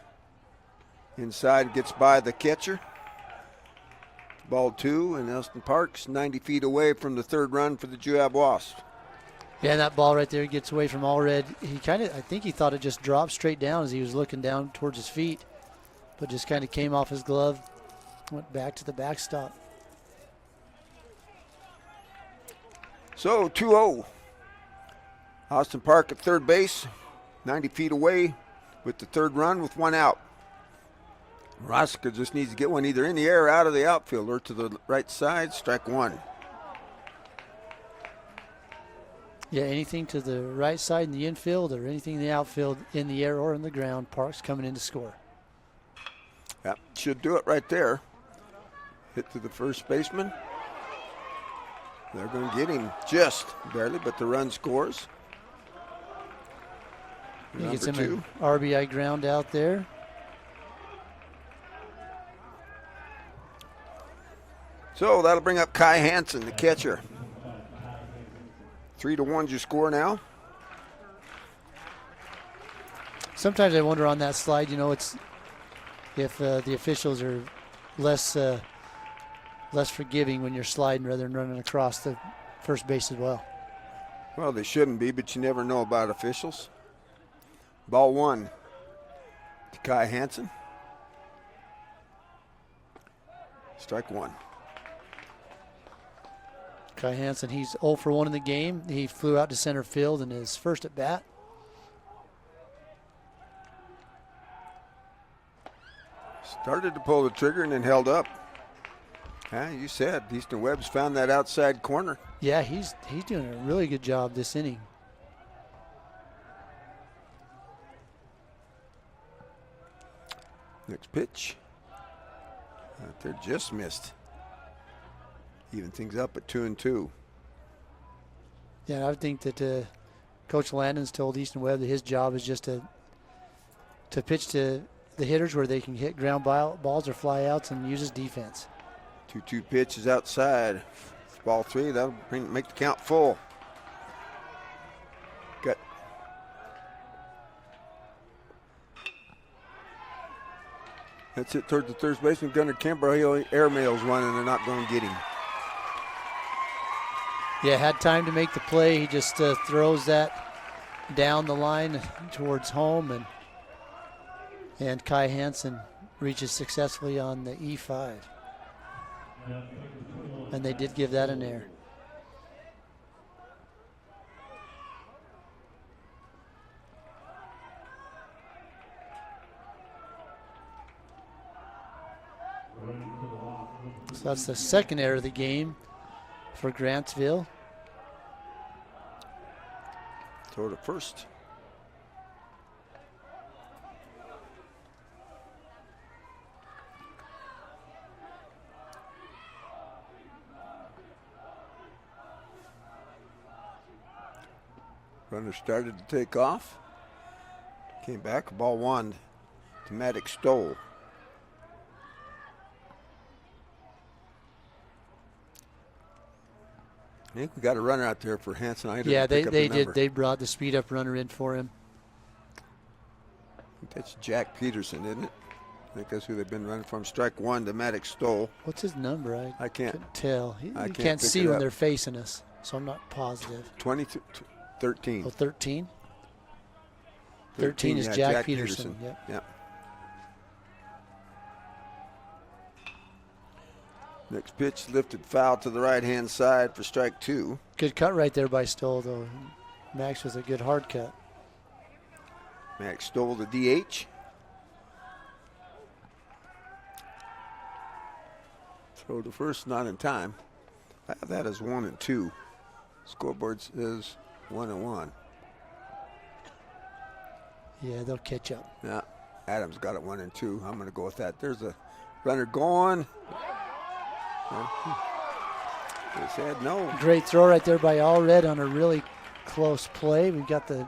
Inside, gets by the catcher. Ball 2, and Austin Park's 90 feet away from the 3rd run for the Juab Wasps. Yeah, and that ball right there gets away from Allred. I think he thought it just dropped straight down as he was looking down towards his feet, but just kind of came off his glove, went back to the backstop. So 2-0. Austin Park at third base, 90 feet away with the 3rd run with 1 out. Morostica just needs to get one either in the air or out of the outfield or to the right side, strike 1. Yeah, anything to the right side in the infield or anything in the outfield in the air or in the ground, Park's coming in to score. Yep, should do it right there. Hit to the first baseman. They're going to get him just barely, but the run scores. He gets Number him 2. an RBI ground out there. So that'll bring up Kai Hansen, the catcher. 3-1 your score now. Sometimes I wonder on that slide, it's if the officials are less forgiving when you're sliding rather than running across the first base as well. Well, they shouldn't be, but you never know about officials. Ball 1 to Kai Hansen. Strike 1. Kai Hansen, he's 0 for 1 in the game. He flew out to center field in his first at bat. Started to pull the trigger and then held up. Yeah, you said Easton Webb's found that outside corner. Yeah, he's doing a really good job this inning. Next pitch. Out there, just missed. Even things up at 2-2. Yeah, I think that Coach Landon's told Easton Webb that his job is just to pitch to the hitters where they can hit ground balls or flyouts and use his defense. 2-2 pitch is outside. Ball 3, that'll make the count full. Got that's it towards the third baseman, Gunnar Kimber. He'll airmails one, and they're not going to get him. Yeah, had time to make the play. He just throws that down the line towards home, and Kai Hansen reaches successfully on the E5. And they did give that an air. So that's the second error of the game for Grantsville. Throw to first. Runner started to take off. Came back, ball one to Maddox Stoll. I think we got a runner out there for Hanson Eider. Yeah, they did. did. They brought the speed up runner in for him. I think that's Jack Peterson, isn't it? I think that's who they've been running from. Strike one to Maddox Stoll. What's his number? I can't couldn't tell. You I can't pick see it when up. they're facing us, so I'm not positive. 13. Oh, 13? 13 is yeah, Jack Peterson. Yep. Next pitch, lifted foul to the right-hand side for strike two. Good cut right there by Stoll, though. Max was a good hard cut. Max Stoll, the DH. Throw to first, not in time. I have that as 1-2. Scoreboard says 1-1. Yeah, they'll catch up. Yeah, Adams got it 1-2. I'm going to go with that. There's a runner going. They said no. Great throw right there by Allred on a really close play. We've got the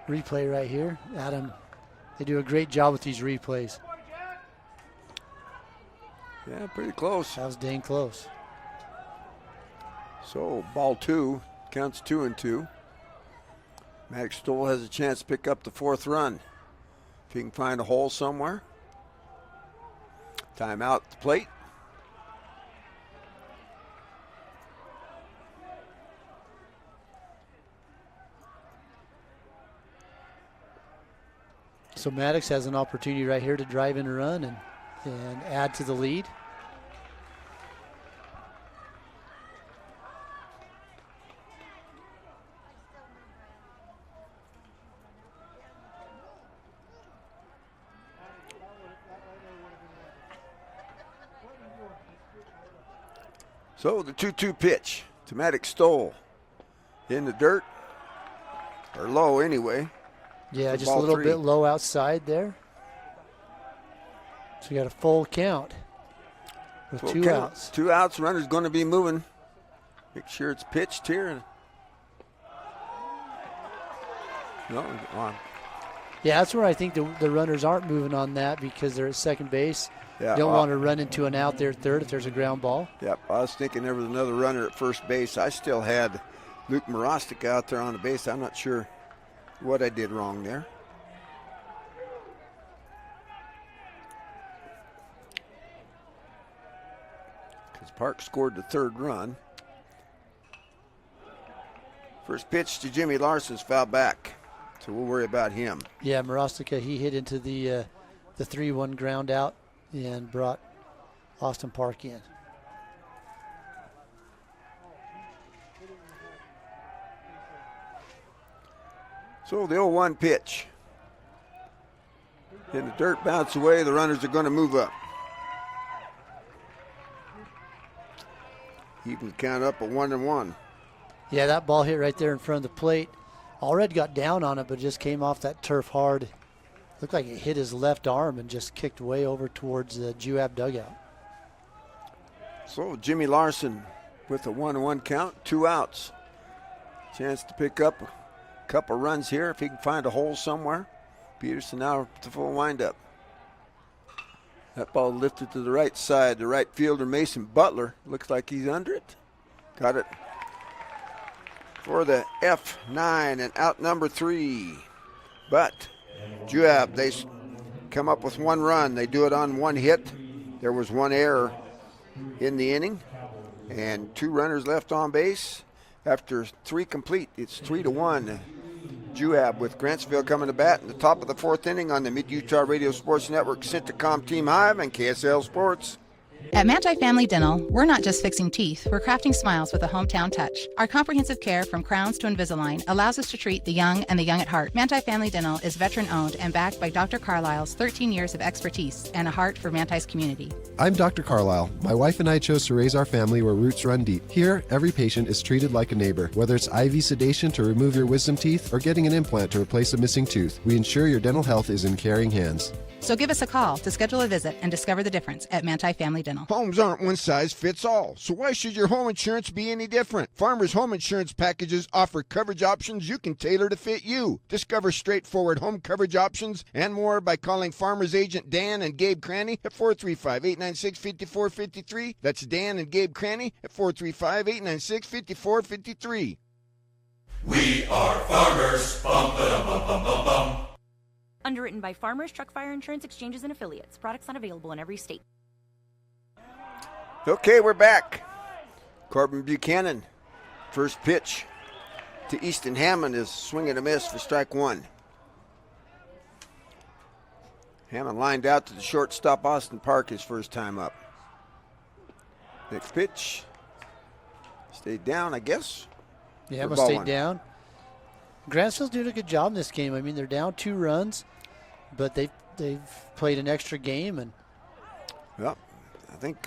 replay right here. Adam, they do a great job with these replays. Yeah, pretty close. That was dang close. So ball two, counts 2-2. Maddox Stoll has a chance to pick up the fourth run. If he can find a hole somewhere. Timeout at the plate. So Maddox has an opportunity right here to drive in a run and add to the lead. So the 2-2 pitch to Maddox Stoll. In the dirt, or low anyway. Yeah, for just a ball little three. bit low outside there. So we got a full count with Full two count. outs. 2 outs, runner's going to be moving. Make sure it's pitched here. No, on. Yeah, that's where I think the runners aren't moving on that because they're at second base. Yeah, Don't want to run into an out there at third if there's a ground ball. Yep, I was thinking there was another runner at first base. I still had Luke Morostic out there on the base. I'm not sure what I did wrong there. Because Park scored the third run. First pitch to Jimmy Larson's foul back, so we'll worry about him. Yeah, Morostica, he hit into the 3-1 ground out and brought Austin Park in. So the 0-1 pitch. In the dirt, bounce away. The runners are going to move up. Even count up at 1-1. Yeah, that ball hit right there in front of the plate. Allred got down on it, but just came off that turf hard. Looked like it hit his left arm and just kicked way over towards the Juab dugout. So Jimmy Larson with a 1-1 count, 2 outs. Chance to pick up a couple runs here if he can find a hole somewhere. Peterson now with the full windup. That ball lifted to the right side. The right fielder, Mason Butler, looks like he's under it. Got it for the F9 and out number 3. But Juab, they come up with 1 run. They do it on 1 hit. There was 1 error in the inning and 2 runners left on base. After 3 complete, it's 3-1. Juab with Grantsville coming to bat in the top of the 4th inning on the Mid-Utah Radio Sports Network, Centacom Team Hive, and KSL Sports. At Manti Family Dental, we're not just fixing teeth, we're crafting smiles with a hometown touch. Our comprehensive care from crowns to Invisalign allows us to treat the young and the young at heart. Manti Family Dental is veteran-owned and backed by Dr. Carlisle's 13 years of expertise and a heart for Manti's community. I'm Dr. Carlisle. My wife and I chose to raise our family where roots run deep. Here, every patient is treated like a neighbor. Whether it's IV sedation to remove your wisdom teeth or getting an implant to replace a missing tooth, we ensure your dental health is in caring hands. So give us a call to schedule a visit and discover the difference at Manti Family Dental. Homes aren't one size fits all, so why should your home insurance be any different? Farmers Home Insurance Packages offer coverage options you can tailor to fit you. Discover straightforward home coverage options and more by calling Farmers Agent Dan and Gabe Cranny at 435-896-5453. That's Dan and Gabe Cranny at 435-896-5453. We are farmers. Bum, ba-dum, bum, bum, bum, bum. Underwritten by Farmers Truck Fire Insurance Exchanges and Affiliates. Products not available in every state. Okay, we're back. Corbin Buchanan, first pitch to Easton Hammond is swing and a miss for strike one. Hammond lined out to the shortstop, Austin Park, his first time up. Next pitch. Stayed down, I guess. Yeah, must stay down. Grantsville's doing a good job in this game. I mean, they're down 2 runs, but they've played an extra game. And well, I think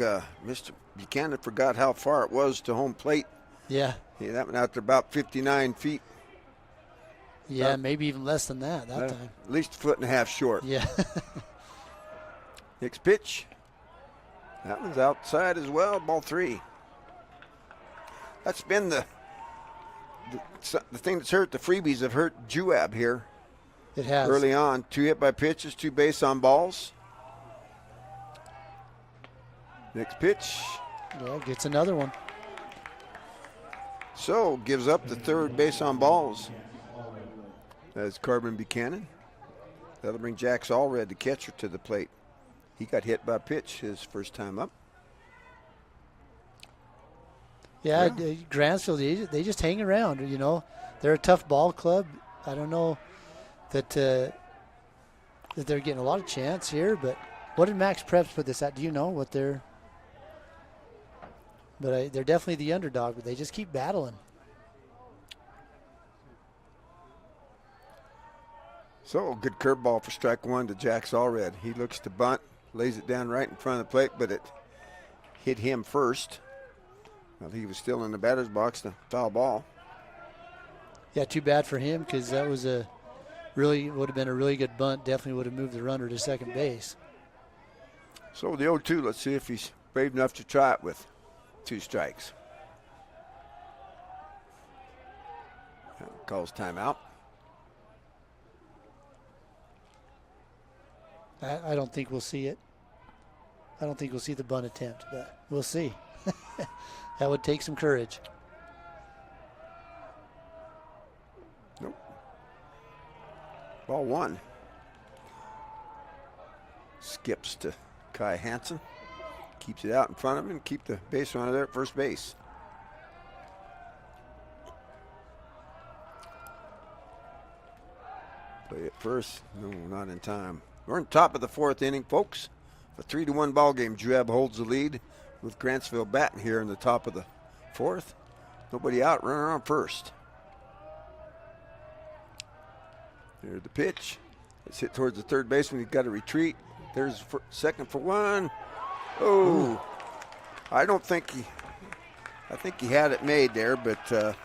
Mr. Buchanan forgot how far it was to home plate. Yeah. That went out to about 59 feet. Yeah, maybe even less than that time. At least a foot and a half short. Yeah. Next pitch. That one's outside as well, ball 3. That's been the thing that's hurt the freebies have hurt Juab here. It has. Early on, 2 hit by pitches, 2 base on balls. Next pitch. Yeah, gets another one. So gives up the 3rd base on balls. That's Corbin Buchanan. That'll bring Jax Allred, the catcher, to the plate. He got hit by a pitch his first time up. Yeah, Grantsville, they just hang around, you know. They're a tough ball club. I don't know that they're getting a lot of chance here, but what did Max Preps put this at? Do you know what they're... But they're definitely the underdog, but they just keep battling. So, good curveball for strike one to Jax Allred. He looks to bunt, lays it down right in front of the plate, but it hit him first. Well, he was still in the batter's box, the foul ball. Yeah, too bad for him because that was would have been a really good bunt. Definitely would have moved the runner to second base. So the 0-2, let's see if he's brave enough to try it with 2 strikes. Calls timeout. I don't think we'll see it. I don't think we'll see the bunt attempt, but we'll see. That would take some courage. Nope. Ball 1. Skips to Kai Hansen. Keeps it out in front of him and keep the base runner there at first base. Play it first. No, not in time. We're in top of the 4th inning, folks. A 3-1 ball game. Juab holds the lead with Grantsville batting here in the top of the 4th. Nobody out, runner on first. There's the pitch. It's hit towards the third baseman. He's got to retreat. There's second for one. Oh, I think he had it made there, but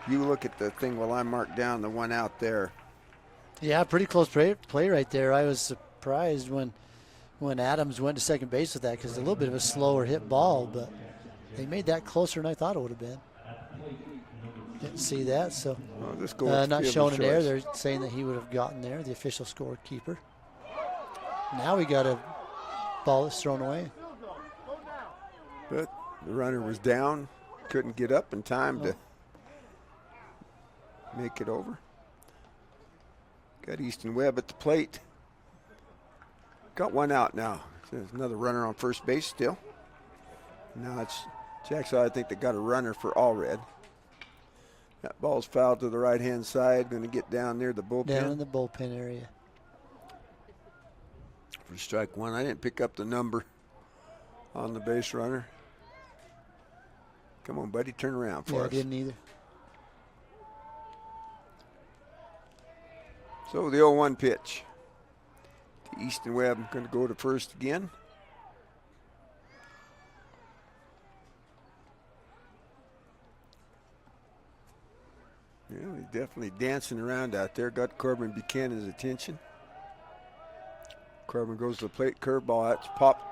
you look at the thing while I mark down the one out there. Yeah, pretty close play right there. I was surprised when Adams went to second base with that because it's a little bit of a slower hit ball, but they made that closer than I thought it would have been. Didn't see that, so not showing an error. They're saying that he would have gotten there, the official scorekeeper. Now we got a ball that's thrown away. But the runner was down, couldn't get up in time to make it over. Got Easton Webb at the plate. Got one out now. There's another runner on first base still. Now it's Jackson, I think, that got a runner for Allred. That ball's fouled to the right-hand side. Going to get down near the bullpen. Down in the bullpen area. For strike one. I didn't pick up the number on the base runner. Come on, buddy. Turn around for us. I didn't either. So the 0-1 pitch. Easton Webb going to go to first again. Yeah, he's definitely dancing around out there. Got Corbin Buchanan's attention. Corbin goes to the plate, curveball. That's popped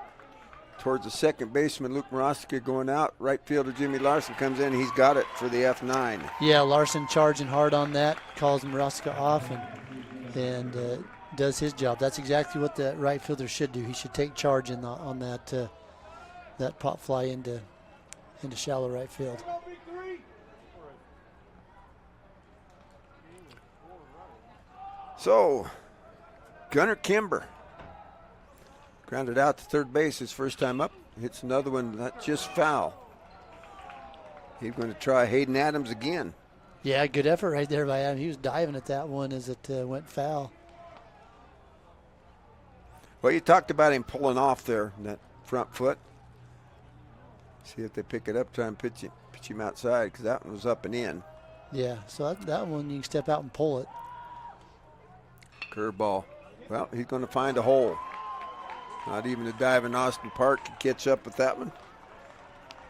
towards the second baseman, Luke Morostica, going out. Right fielder Jimmy Larson comes in. He's got it for the F9. Yeah, Larson charging hard on that, calls Morostica off and does his job. That's exactly what the right fielder should do. He should take charge on that pop fly into shallow right field. So, Gunnar Kimber grounded out to third base his first time up. Hits another one, that's just foul. He's going to try Hayden Adams again. Yeah, good effort right there by Adam. He was diving at that one as it went foul. Well, you talked about him pulling off there, that front foot. See if they pick it up, try and pitch him outside, because that one was up and in. Yeah, so that one you can step out and pull it. Curveball. Well, he's going to find a hole. Not even a dive in Austin Park can catch up with that one.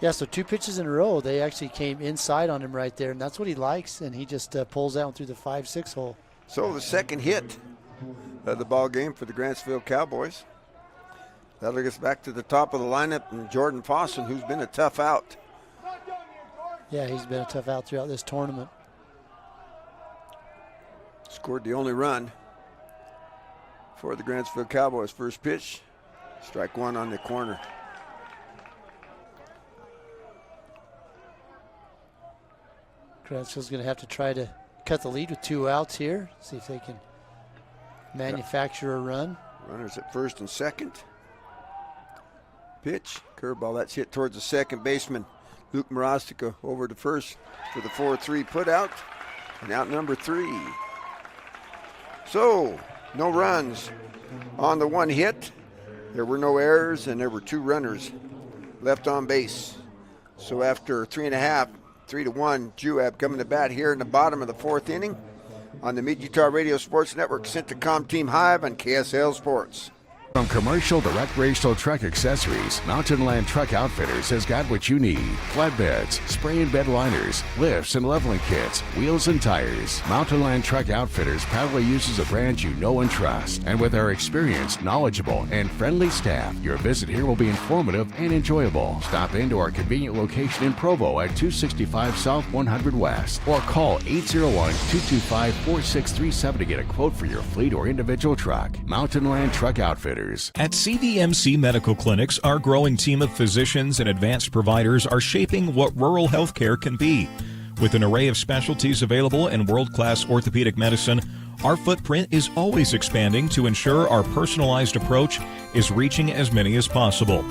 Yeah, so 2 pitches in a row, they actually came inside on him right there, and that's what he likes, and he just pulls that one through the 5-6 hole. So the second hit of the ball game for the Grantsville Cowboys. That'll get us back to the top of the lineup, and Jordan Fossen, who's been a tough out. Yeah, he's been a tough out throughout this tournament. Scored the only run for the Grantsville Cowboys. First pitch, strike one on the corner. Grantsville's going to have to try to cut the lead with 2 outs here, see if they can manufacture a run. Runners at first and second. Pitch, curveball, that's hit towards the second baseman. Luke Morostica over to first for the 4-3 put out. And out number 3. So, no runs on the one hit. There were no errors, and there were 2 runners left on base. So after 3.5, 3-1, Juab coming to bat here in the bottom of the 4th inning on the Mid-Utah Radio Sports Network, Centacom Team Hive on KSL Sports. From commercial to recreational truck accessories, Mountain Land Truck Outfitters has got what you need. Flatbeds, spray and bed liners, lifts and leveling kits, wheels and tires. Mountain Land Truck Outfitters proudly uses a brand you know and trust. And with our experienced, knowledgeable, and friendly staff, your visit here will be informative and enjoyable. Stop into our convenient location in Provo at 265 South 100 West or call 801-225-4637 to get a quote for your fleet or individual truck. Mountain Land Truck Outfitters. At CVMC Medical Clinics, our growing team of physicians and advanced providers are shaping what rural healthcare can be. With an array of specialties available in world-class orthopedic medicine, our footprint is always expanding to ensure our personalized approach is reaching as many as possible.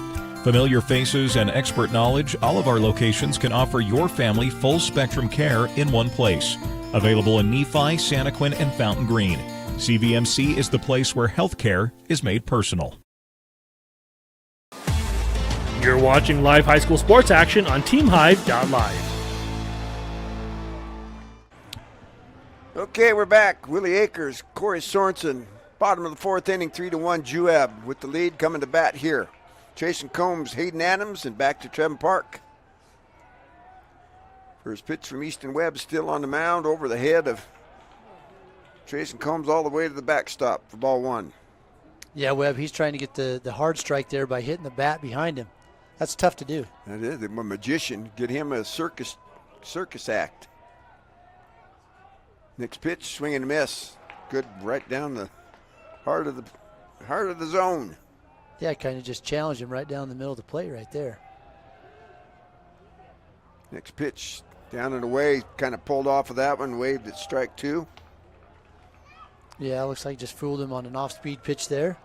Familiar faces and expert knowledge, all of our locations can offer your family full-spectrum care in one place. Available in Nephi, Santaquin, and Fountain Green. CVMC is the place where healthcare is made personal. You're watching live high school sports action on TeamHive.live. Okay, we're back. Willie Akers, Corey Sorensen, bottom of the 4th inning, 3-1 Juab with the lead coming to bat here. Jason Combs, Hayden Adams, and back to Trevin Park. First pitch from Easton Webb, still on the mound, over the head of Jason Combs all the way to the backstop for ball 1. Yeah, Webb, he's trying to get the hard strike there by hitting the bat behind him. That's tough to do. That is, a magician. Get him a circus act. Next pitch, swing and miss. Good, right down the heart of the zone. Yeah, kind of just challenged him right down the middle of the plate right there. Next pitch, down and away, kind of pulled off of that one, waved at strike 2. Yeah, looks like just fooled him on an off-speed pitch there.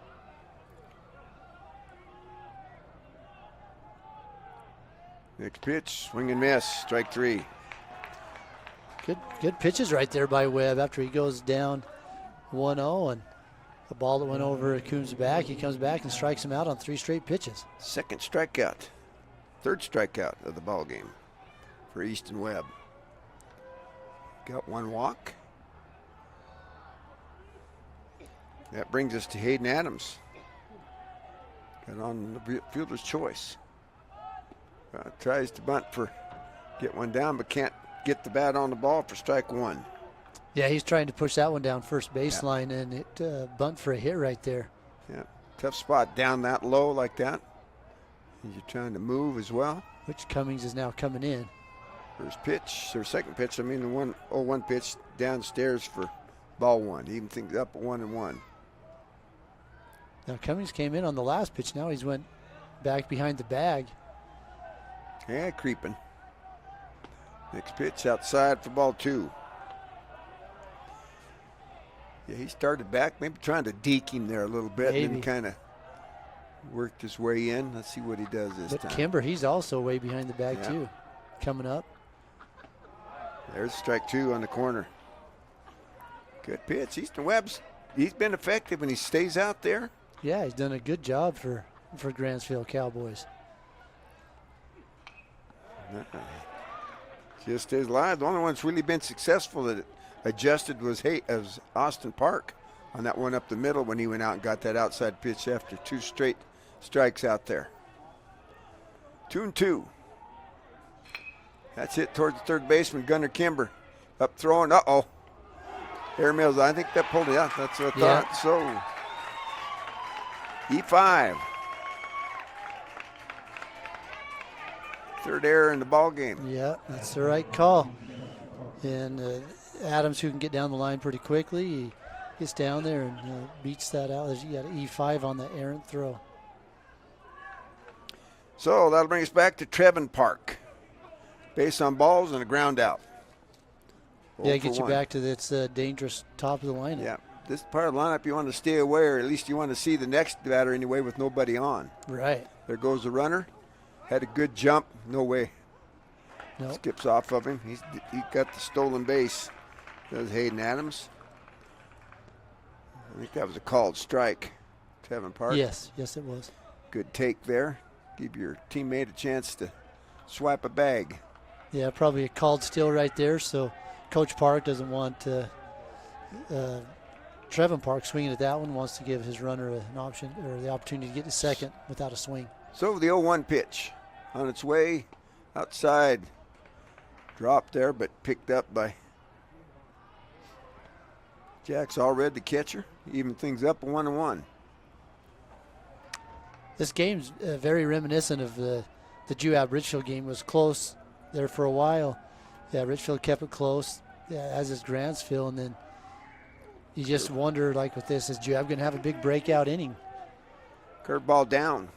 Next pitch, swing and miss, strike 3. Good pitches right there by Webb after he goes down 1-0 and the ball that went over Coombs' back. He comes back and strikes him out on 3 straight pitches. Second strikeout, third strikeout of the ball game for Easton Webb. Got 1 walk. That brings us to Hayden Adams. Got on the fielder's choice. Tries to bunt get one down, but can't get the bat on the ball for strike 1. Yeah, he's trying to push that one down first baseline, and it bunt for a hit right there. Yeah, Tough spot down that low like that. You're trying to move as well. Which Cummings is now coming in. First pitch, or second pitch, the 1-0-1 pitch downstairs for ball one. Even things up 1-1. Now Cummings came in on the last pitch. Now he's went back behind the bag. Yeah, creeping. Next pitch outside for ball two. Yeah, he started back, maybe trying to deke him there a little bit, Maybe. and then kind of worked his way in. Let's see what he does this But time. Kimber, he's also way behind the bag Yeah. too. Coming up. There's strike two on the corner. Good pitch. He's been effective when he stays out there. Yeah, he's done a good job for Grantsville Cowboys. Just stays alive. The only one that's really been successful that adjusted was Austin Park on that one up the middle when he went out and got that outside pitch after 2 straight strikes out there. 2-2. That's hit towards the third baseman, Gunnar Kimber. Up throwing. Uh-oh. Air Mills, I think that pulled it out. That's what I thought. So, E5. Third error in the ball game. Yeah, that's the right call. And Adams, who can get down the line pretty quickly, he gets down there and beats that out. You got an E5 on the errant throw. So that'll bring us back to Trevin Park. Base on balls and a ground out. Yeah, get you back to this dangerous top of the lineup. Yeah, this part of the lineup you want to stay away, or at least you want to see the next batter anyway with nobody on. Right. There goes the runner. Had a good jump. No way. Nope. Skips off of him. He got the stolen base. Does Hayden Adams. I think that was a called strike. Trevin Park. Yes, it was. Good take there. Give your teammate a chance to swipe a bag. Yeah, probably a called steal right there. So Coach Park doesn't want Trevin Park swinging at that one. Wants to give his runner an option or the opportunity to get to second without a swing. So the 0-1 pitch on its way outside. Dropped there, but picked up by Jack's Allred, the catcher. Even things up 1-1. This game's very reminiscent of the Juab Richfield game. It was close there for a while. Yeah, Richfield kept it close, as is Grantsville, and then you just wonder, like with this, is Juab going to have a big breakout inning? Curveball down.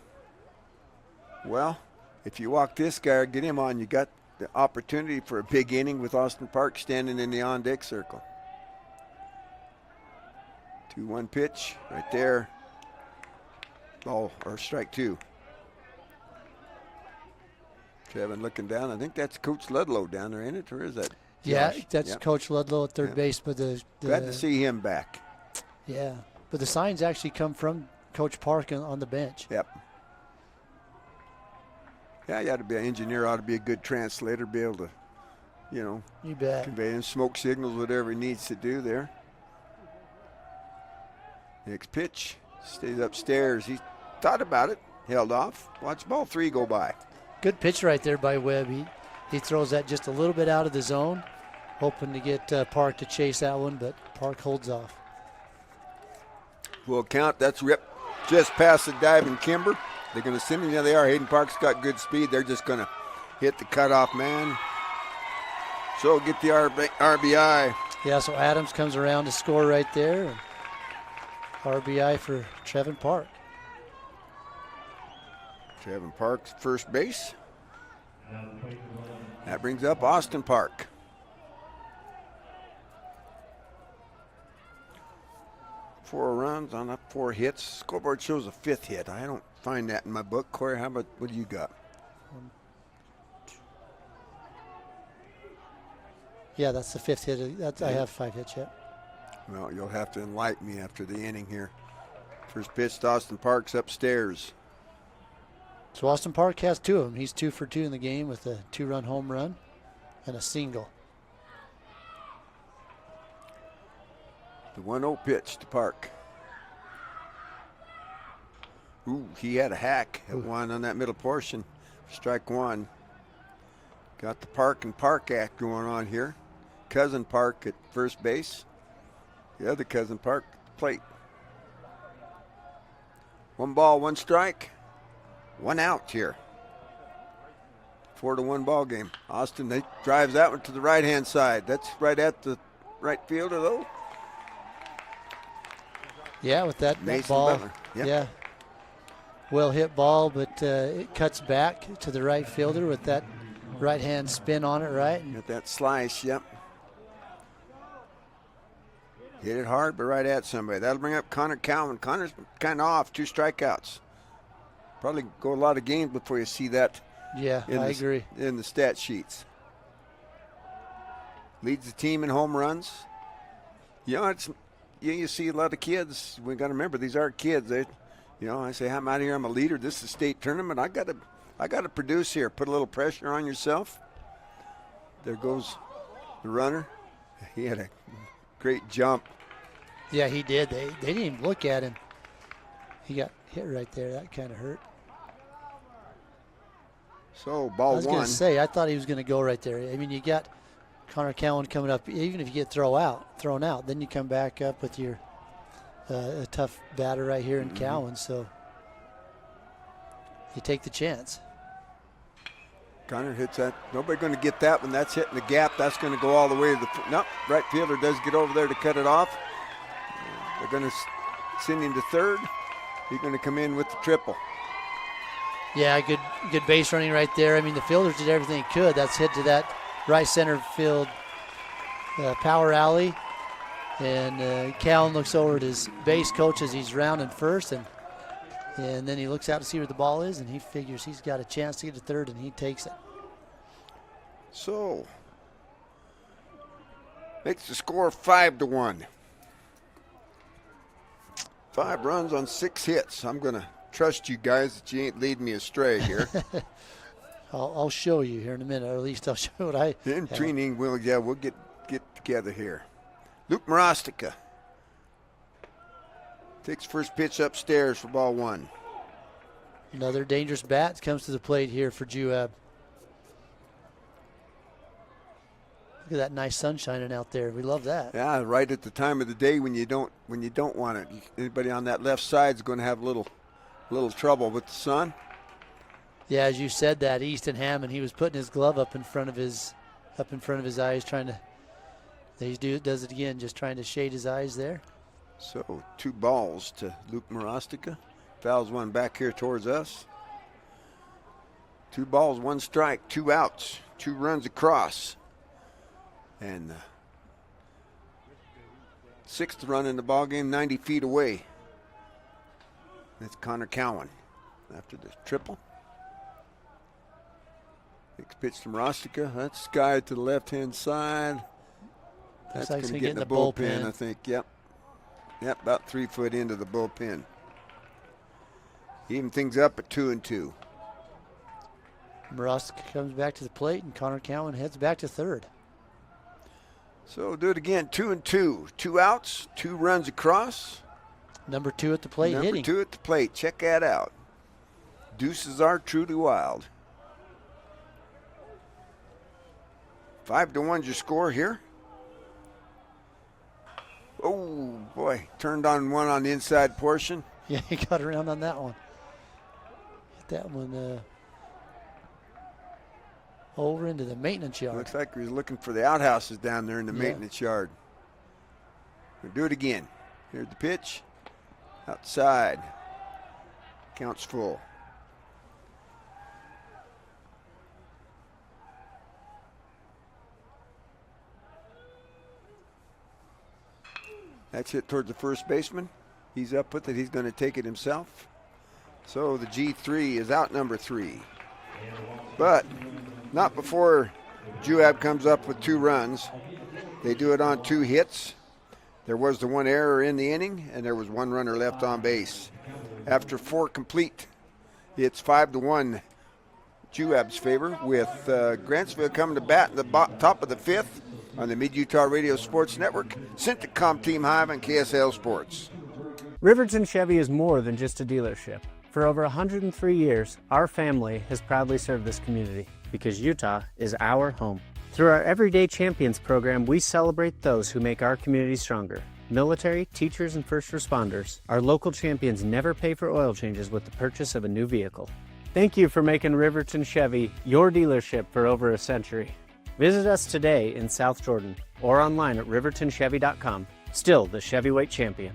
Well, if you walk this guy or get him on, you got the opportunity for a big inning with Austin Park standing in the on-deck circle. 2-1 pitch right there. Ball or strike two. Trevin looking down. I think that's Coach Ludlow down there, ain't it? Or is that Josh? Yeah, that's Coach Ludlow at third base. But glad to see him back. Yeah, but the signs actually come from Coach Park on the bench. Yep. Yeah, you ought to be an engineer, ought to be a good translator, be able to, you bet, convey him smoke signals, whatever he needs to do there. Next pitch, stays upstairs. He thought about it, held off. Watch ball three go by. Good pitch right there by Webb. He throws that just a little bit out of the zone, hoping to get Park to chase that one, but Park holds off. Full count, that's ripped just past the diving Kimber. They're going to send him. Yeah, they are. Hayden Park's got good speed. They're just going to hit the cutoff man. So get the RBI. Yeah, so Adams comes around to score right there. And RBI for Trevin Park. Trevin Park's first base. That brings up Austin Park. Four runs on up, 4 hits. Scoreboard shows a 5th hit. I don't find that in my book. Corey, what do you got? Yeah, that's the 5th hit. I have 5 hits yet. Well, you'll have to enlighten me after the inning here. First pitch to Austin Park's upstairs. So Austin Park has 2 of them. He's 2 for 2 in the game with a 2-run home run and a single. The 1-0 pitch to Park. Ooh, he had a hack at one on that middle portion. Strike one. Got the Park and Park act going on here. Cousin Park at first base. The other Cousin Park at the plate. 1 ball, 1 strike, 1 out here. 4-1 ball game. Austin drives that one to the right-hand side. That's right at the right fielder, though. Yeah, with that Mason ball. Butler. Yep. Yeah. Well hit ball, but it cuts back to the right fielder with that right-hand spin on it, right? Got that slice, yep. Hit it hard, but right at somebody. That'll bring up Connor Cowan. Connor's kind of off, 2 strikeouts. Probably go a lot of games before you see that. Yeah, I agree. In the stat sheets. Leads the team in home runs. You see a lot of kids. We got to remember, these are kids. I say, I'm out here, I'm a leader. This is a state tournament. I got to produce here. Put a little pressure on yourself. There goes the runner. He had a great jump. Yeah, he did. They didn't even look at him. He got hit right there. That kind of hurt. So, ball 1. I was going to say, I thought he was going to go right there. I mean, you got Connor Cowan coming up. Even if you get thrown out, then you come back up with your a tough batter right here in Cowan. So you take the chance. Connor hits that. Nobody going to get that one. That's hitting the gap. That's going to go all the way to the. Nope. Right fielder does get over there to cut it off. They're going to send him to third. He's going to come in with the triple. Yeah, good base running right there. I mean, the fielders did everything they could. That's hit to that right center field power alley. And Callan looks over at his base coach as he's rounding first, and then he looks out to see where the ball is, and he figures he's got a chance to get to third, and he takes it. So, makes the score 5-1. 5 runs on 6 hits. I'm going to trust you guys that you ain't leading me astray here. I'll show you here in a minute, or at least I'll show what I in training. We'll get together here. Luke Marostica takes first pitch upstairs for ball 1. Another dangerous bat comes to the plate here for Juab. Look at that nice sun shining out there. We love that. Yeah, right at the time of the day when you don't want it. Anybody on that left side is going to have a little trouble with the sun. Yeah, as you said that, Easton Hammond, he was putting his glove up in front of his eyes, trying to. Does it again, just trying to shade his eyes there. So 2 balls to Luke Marostica. Fouls one back here towards us. 2 balls, 1 strike, 2 outs, 2 runs across. And 6th run in the ballgame, 90 feet away. That's Connor Cowan after the triple. Next pitch to Marostica. That's Sky to the left-hand side. That's going to get in the bullpen, I think. Yep, about 3 foot into the bullpen. Even things up at 2-2. Marostica comes back to the plate, and Connor Cowan heads back to third. So do it again, 2-2. 2 outs, 2 runs across. Number 2 at the plate hitting. Number 2 at the plate. Check that out. Deuces are truly wild. 5-1's your score here. Oh, boy. Turned on one on the inside portion. Yeah, he got around on that one. Hit that one over into the maintenance yard. Looks like he's looking for the outhouses down there in the maintenance yard. We'll do it again. Here's the pitch. Outside. Counts full. That's hit towards the first baseman. He's up with it. He's going to take it himself. So the G3 is out number 3. But not before Juab comes up with 2 runs. They do it on 2 hits. There was the 1 error in the inning, and there was 1 runner left on base. After 4 complete, it's 5-1 Juab's favor, with Grantsville coming to bat in the top of the 5th on the Mid-Utah Radio Sports Network. Centicom Team Hive on KSL Sports. Riverton Chevy is more than just a dealership. For over 103 years, our family has proudly served this community because Utah is our home. Through our Everyday Champions program, we celebrate those who make our community stronger. Military, teachers, and first responders, our local champions never pay for oil changes with the purchase of a new vehicle. Thank you for making Riverton Chevy your dealership for over a century. Visit us today in South Jordan or online at rivertonchevy.com. Still the Chevyweight champion.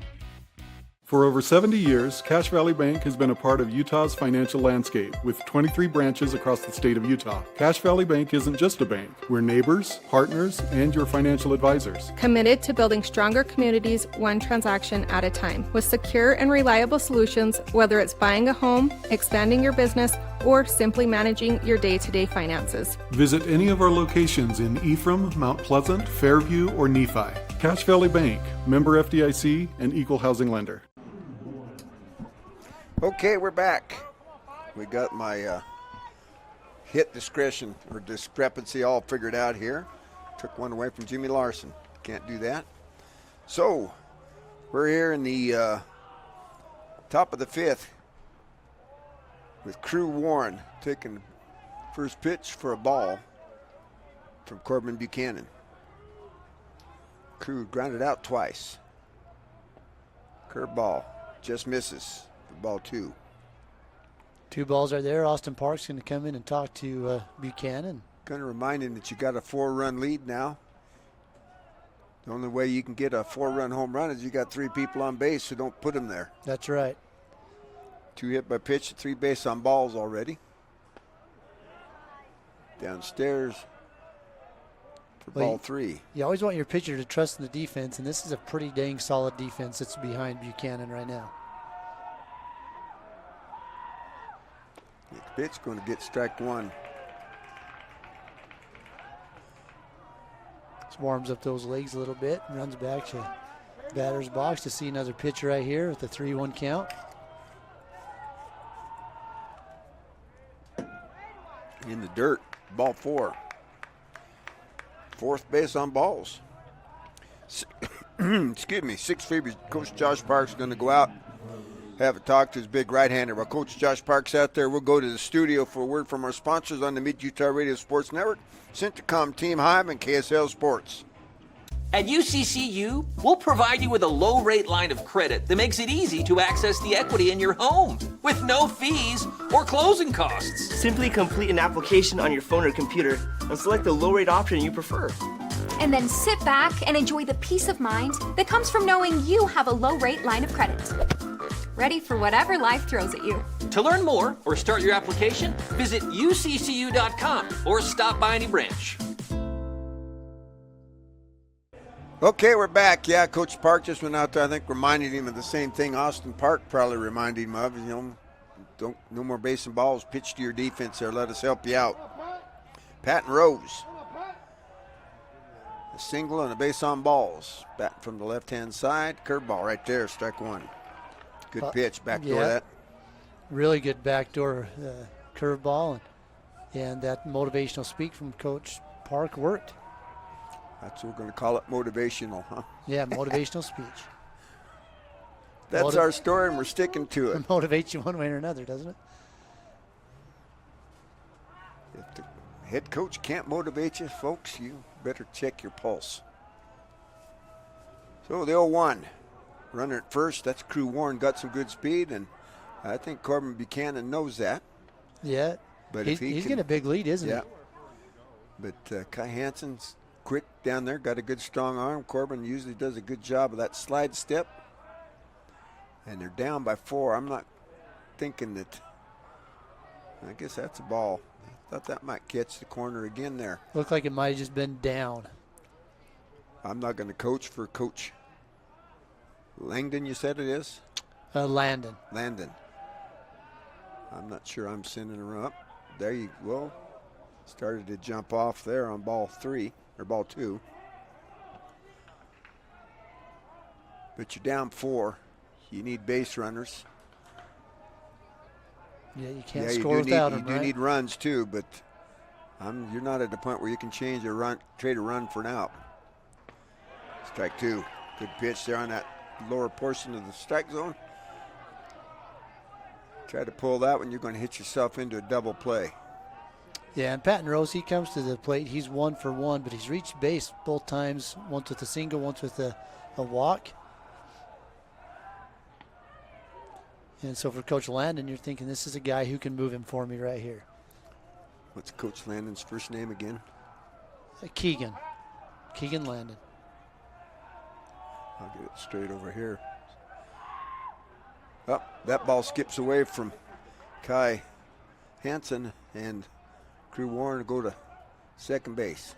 For over 70 years, Cache Valley Bank has been a part of Utah's financial landscape with 23 branches across the state of Utah. Cache Valley Bank isn't just a bank. We're neighbors, partners, and your financial advisors. Committed to building stronger communities one transaction at a time with secure and reliable solutions, whether it's buying a home, expanding your business, or simply managing your day-to-day finances. Visit any of our locations in Ephraim, Mount Pleasant, Fairview, or Nephi. Cache Valley Bank, member FDIC, and equal housing lender. Okay, we're back. We got my hit discretion or discrepancy all figured out here. Took one away from Jimmy Larson. Can't do that. So, we're here in the top of the fifth with Crew Warren taking first pitch for a ball from Corbin Buchanan. Crew grounded out twice. Curveball just misses. Ball two. Two balls right there. Austin Park's going to come in and talk to Buchanan. Going to remind him that you got a 4-run lead now. The only way you can get a 4-run home run is you got 3 people on base, so don't put them there. That's right. 2 hit by pitch, 3 base on balls already. Downstairs for ball 3. You always want your pitcher to trust in the defense, and this is a pretty dang solid defense that's behind Buchanan right now. Pitch going to get strike 1. Just warms up those legs a little bit and runs back to batter's box to see another pitch right here with the 3-1 count. In the dirt, ball 4. 4th base on balls. Excuse me, 6 Phoebes. Coach Josh Park's going to go out, have a talk to his big right-hander. While Coach Josh Park's out there, we'll go to the studio for a word from our sponsors on the Mid-Utah Radio Sports Network, Centricom, Team Hive, and KSL Sports. At UCCU, we'll provide you with a low-rate line of credit that makes it easy to access the equity in your home with no fees or closing costs. Simply complete an application on your phone or computer and select the low-rate option you prefer. And then sit back and enjoy the peace of mind that comes from knowing you have a low-rate line of credit. Ready for whatever life throws at you. To learn more or start your application, visit uccu.com or stop by any branch. Okay, we're back. Yeah, Coach Park just went out there, I think, reminding him of the same thing Austin Park probably reminded him of. No more base and balls. Pitch to your defense there. Let us help you out. Patton Rose. A single and a base on balls. Batting from the left-hand side. Curveball right there, strike 1. Good pitch, backdoor that. Really good backdoor curveball, and that motivational speak from Coach Park worked. That's what we're going to call it, motivational, huh? Yeah, motivational speech. That's our story, and we're sticking to it. It motivates you one way or another, doesn't it? If the head coach can't motivate you, folks, you better check your pulse. So the 0-1. Runner at first, that's Crew Warren, got some good speed, and I think Corbin Buchanan knows that. Yeah, but he's got a big lead, isn't he? But Kai Hansen's quick down there, got a good strong arm. Corbin usually does a good job of that slide step. And they're down by 4. I'm not thinking that, I guess that's a ball. I thought that might catch the corner again there. Looked like it might have just been down. I'm not going to coach for Coach Langdon, you said it is? Landon. I'm not sure I'm sending her up. There you go. Started to jump off there on ball 3, or ball 2. But you're down 4. You need base runners. Yeah, you can't score without them, You do need runs too, but you're not at the point where you can change a run, trade a run for an out. Strike 2. Good pitch there on that lower portion of the strike zone. Try to pull that one, you're going to hit yourself into a double play. Yeah, and Patton Rose, he comes to the plate. He's 1 for 1, but he's reached base both times, once with a single, once with a walk. And so for Coach Landon, you're thinking this is a guy who can move him for me right here. What's Coach Landon's first name again? Keegan Landon. I'll get it straight over here. Oh, that ball skips away from Kai Hansen, and Crew Warren to go to second base.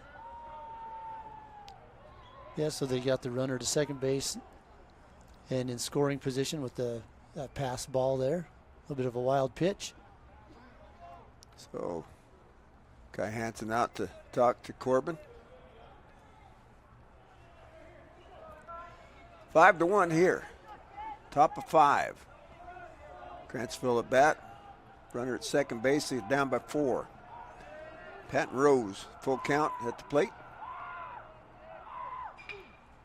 Yeah, so they got the runner to second base and in scoring position with that pass ball there. A little bit of a wild pitch. So Kai Hansen out to talk to Corbin. 5-1 here. Top of 5. Grantsville at bat. Runner at second base. He's down by 4. Patton Rose, full count at the plate.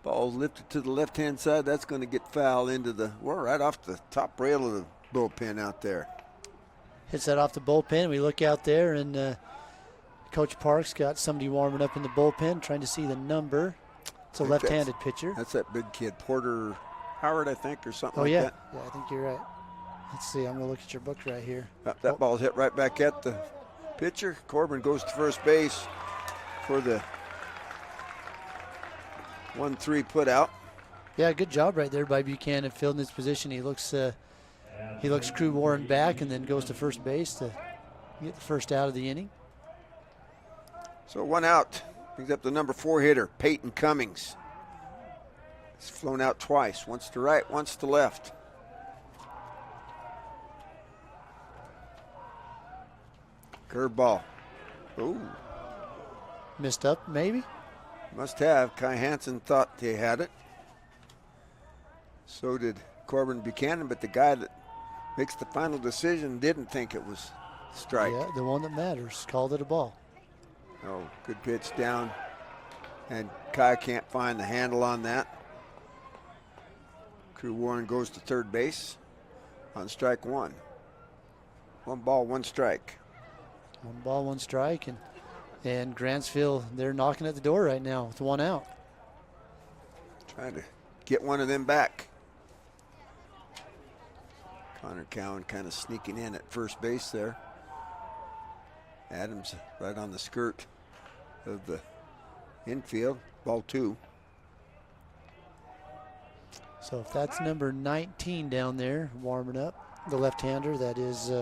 Ball lifted to the left-hand side. That's going to get foul into right off the top rail of the bullpen out there. Hits that off the bullpen. We look out there, and Coach Parks got somebody warming up in the bullpen, trying to see the number. It's a left-handed pitcher. That's that big kid, Porter Howard, I think, or something like that. Yeah, I think you're right. Let's see. I'm going to look at your book right here. That ball's hit right back at the pitcher. Corbin goes to first base for the 1-3 put out. Yeah, good job right there by Buchanan fielding his position. He looks Crew Warren back and then goes to first base to get the first out of the inning. So 1 out. Brings up the number 4 hitter, Peyton Cummings. He's flown out twice, once to right, once to left. Curveball. Ooh. Missed up, maybe? Must have. Kai Hansen thought they had it. So did Corbin Buchanan, but the guy that makes the final decision didn't think it was strike. Yeah, the one that matters. Called it a ball. Oh, good pitch down. And Kai can't find the handle on that. Crew Warren goes to third base on strike 1. 1 ball, 1 strike. 1 ball, 1 strike, and Grantsville, they're knocking at the door right now with 1 out. Trying to get one of them back. Connor Cowan kind of sneaking in at first base there. Adams right on the skirt of the infield. Ball 2. So if that's number 19 down there warming up, the left-hander, that is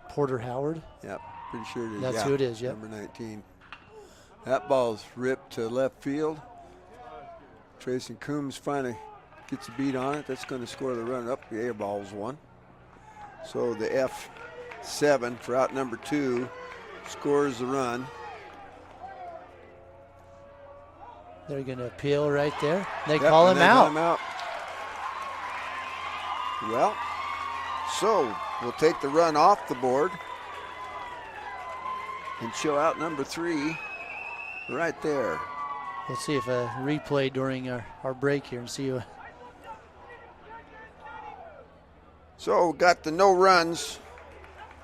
Porter Howard. Yep. Pretty sure it is. That's who it is, yep. Number 19. That ball's ripped to left field. Tracy Coombs finally gets a beat on it. That's going to score the run up. The air ball's 1. So the F7 for out number 2 scores the run. They're going to appeal right there. They call him out. Well, so we'll take the run off the board and show out number 3 right there. We'll see if a replay during our break here and see. So got the no runs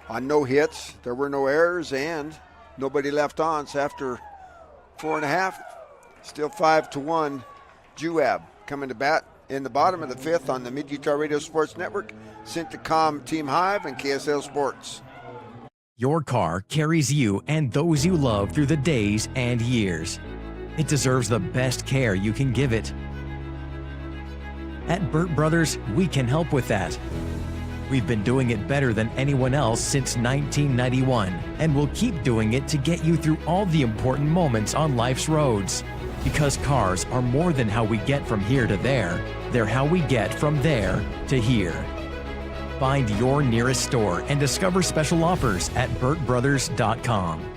on no hits. There were no errors and nobody left on. So after 4.5, still 5-1. Juab coming to bat in the bottom of the 5th on the Mid-Utah Radio Sports Network, Syntacom Team Hive, and KSL Sports. Your car carries you and those you love through the days and years. It deserves the best care you can give it. At Burt Brothers, we can help with that. We've been doing it better than anyone else since 1991, and we'll keep doing it to get you through all the important moments on life's roads. Because cars are more than how we get from here to there, they're how we get from there to here. Find your nearest store and discover special offers at burtbrothers.com.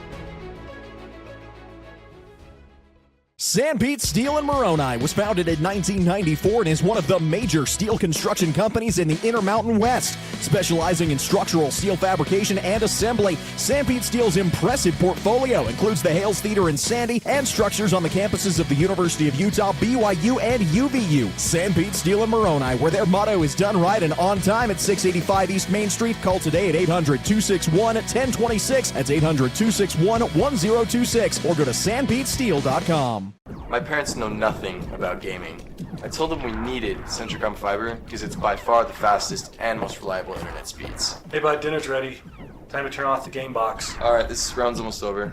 Sanpete Steel in Moroni was founded in 1994 and is one of the major steel construction companies in the Intermountain West. Specializing in structural steel fabrication and assembly, Sanpete Steel's impressive portfolio includes the Hales Theater in Sandy and structures on the campuses of the University of Utah, BYU, and UVU. Sanpete Steel in Moroni, where their motto is done right and on time at 685 East Main Street. Call today at 800-261-1026. That's 800-261-1026. Or go to sanpetesteel.com. My parents know nothing about gaming. I told them we needed Centricom Fiber because it's by far the fastest and most reliable internet speeds. Hey bud, dinner's ready. Time to turn off the game box. Alright, this round's almost over.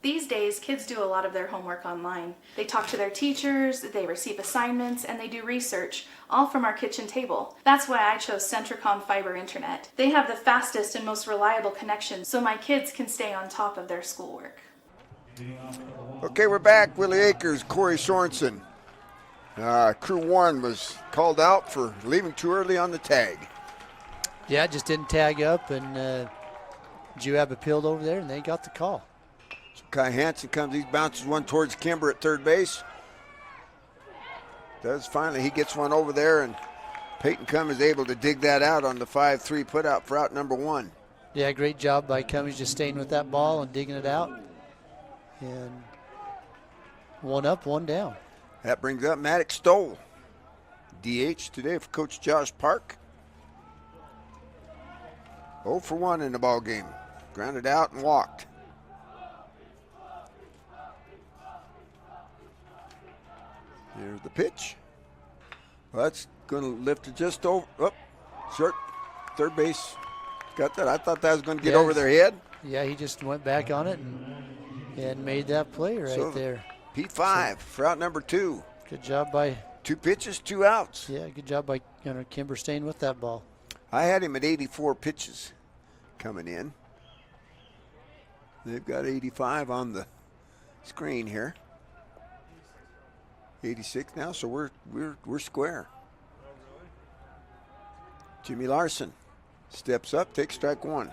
These days, kids do a lot of their homework online. They talk to their teachers, they receive assignments, and they do research, all from our kitchen table. That's why I chose Centricom Fiber Internet. They have the fastest and most reliable connection, so my kids can stay on top of their schoolwork. Okay, we're back. Willie Akers, Corey Sorensen. Crew 1 was called out for leaving too early on the tag. Yeah, just didn't tag up, and Juab appealed over there, and they got the call. So Kai Hansen comes, he bounces one towards Kimber at third base. Finally, he gets one over there, and Peyton Cummings is able to dig that out on the 5-3 putout for out number 1. Yeah, great job by Cummings just staying with that ball and digging it out. And 1 up, 1 down. That brings up Maddox Stoll. DH today for Coach Josh Park. 0 for 1 in the ball game. Grounded out and walked. Here's the pitch. Well, that's going to lift it just over. Up, short, third base. Got that. I thought that was going to get over their head. Yeah, he just went back on it and made that play right there. P5 for out number 2. Good job by 2 pitches, 2 outs. Yeah, good job by Kimber staying with that ball. I had him at 84 pitches coming in. They've got 85 on the screen here. 86 now, so we're square. Jimmy Larson steps up, takes strike 1.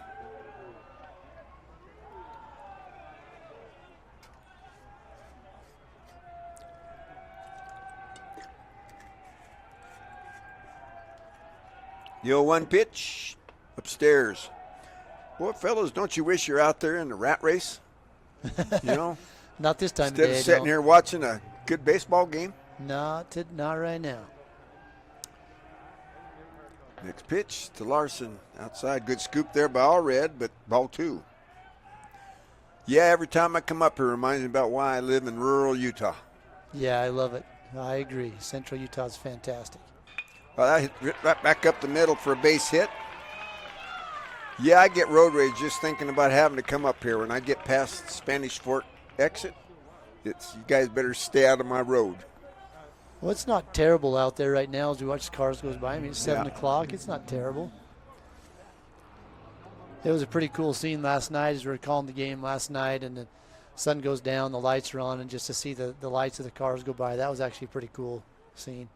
The 0-1 pitch upstairs. Boy, fellas, don't you wish you're out there in the rat race? You know? Not this time Instead of day. of sitting here watching a good baseball game? Not right now. Next pitch to Larson. Outside, good scoop there by Allred, but ball 2. Yeah, every time I come up here, it reminds me about why I live in rural Utah. Yeah, I love it. I agree. Central Utah's fantastic. Well, I hit right back up the middle for a base hit. Yeah, I get road rage just thinking about having to come up here. When I get past Spanish Fork exit, you guys better stay out of my road. Well, it's not terrible out there right now as we watch the cars goes by. I mean, it's 7 o'clock. It's not terrible. It was a pretty cool scene last night as we were calling the game last night, and the sun goes down, the lights are on, and just to see the lights of the cars go by, that was actually a pretty cool scene.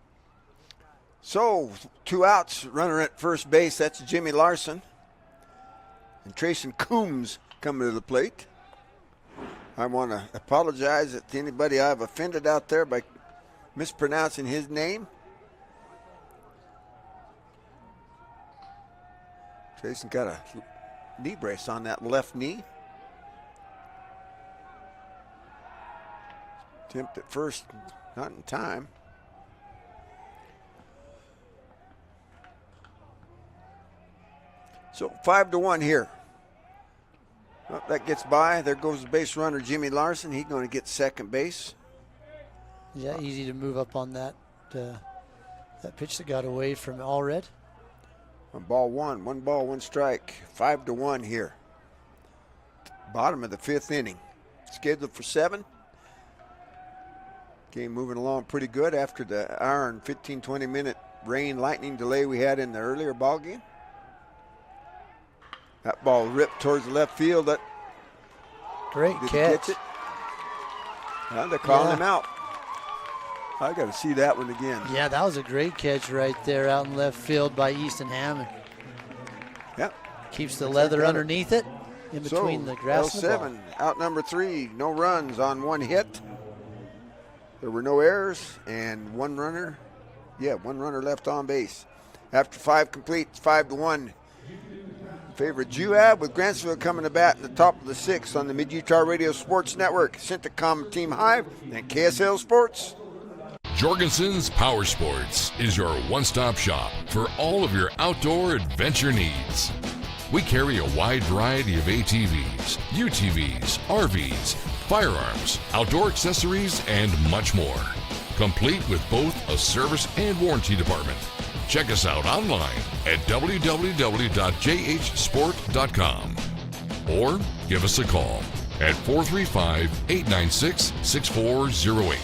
So, 2 outs, runner at first base, that's Jimmy Larson. And Trayson Coombs coming to the plate. I want to apologize to anybody I've offended out there by mispronouncing his name. Trayson got a knee brace on that left knee. Attempt at first, not in time. So 5-1 here. Well, that gets by. There goes the base runner, Jimmy Larson. He's going to get second base. Yeah, easy to move up on that that pitch that got away from Allred. On ball 1, 1 ball, 1 strike. 5-1 here. Bottom of the 5th inning. Scheduled for 7. Game moving along pretty good after the hour and 15-20 minute rain lightning delay we had in the earlier ball game. That ball ripped towards the left field. That great did catch. He get it? Well, they're calling him out. I got to see that one again. Yeah, that was a great catch right there out in left field by Easton Hammond. Yep. Keeps the leather underneath it, in between the grass and the ball. L7, out number 3, no runs on 1 hit. There were no errors and 1 runner. Yeah, 1 runner left on base. After 5 complete, it's 5-1. Favorite Juab with Grantsville coming to bat in the top of the 6th on the Mid-Utah Radio Sports Network. Centricom Team Hive and KSL Sports. Jorgensen's Power Sports is your one-stop shop for all of your outdoor adventure needs. We carry a wide variety of ATVs, UTVs, RVs, firearms, outdoor accessories, and much more. Complete with both a service and warranty department. Check us out online at www.jhsport.com or give us a call at 435-896-6408.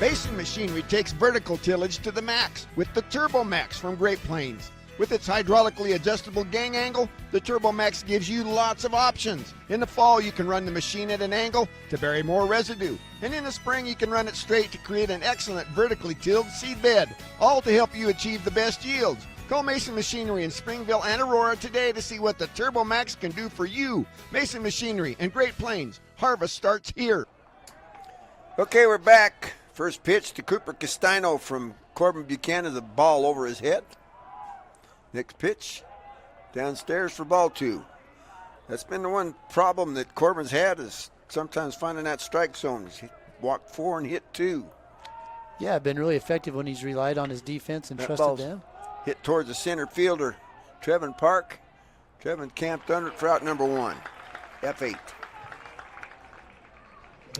Mason Machinery takes vertical tillage to the max with the Turbo Max from Great Plains. With its hydraulically adjustable gang angle, the Turbo Max gives you lots of options. In the fall, you can run the machine at an angle to bury more residue. And in the spring, you can run it straight to create an excellent vertically tilled seed bed, all to help you achieve the best yields. Call Mason Machinery in Springville and Aurora today to see what the Turbo Max can do for you. Mason Machinery in Great Plains. Harvest starts here. Okay, we're back. First pitch to Cooper Castino from Corbin Buchanan, the ball over his head. Next pitch, downstairs for ball 2. That's been the one problem that Corbin's had, is sometimes finding that strike zone. He's walked 4 and hit 2. Yeah, been really effective when he's relied on his defense and That trusted ball's them. Hit towards the center fielder, Trevin Park. Trevin camped under it for out number 1, F8.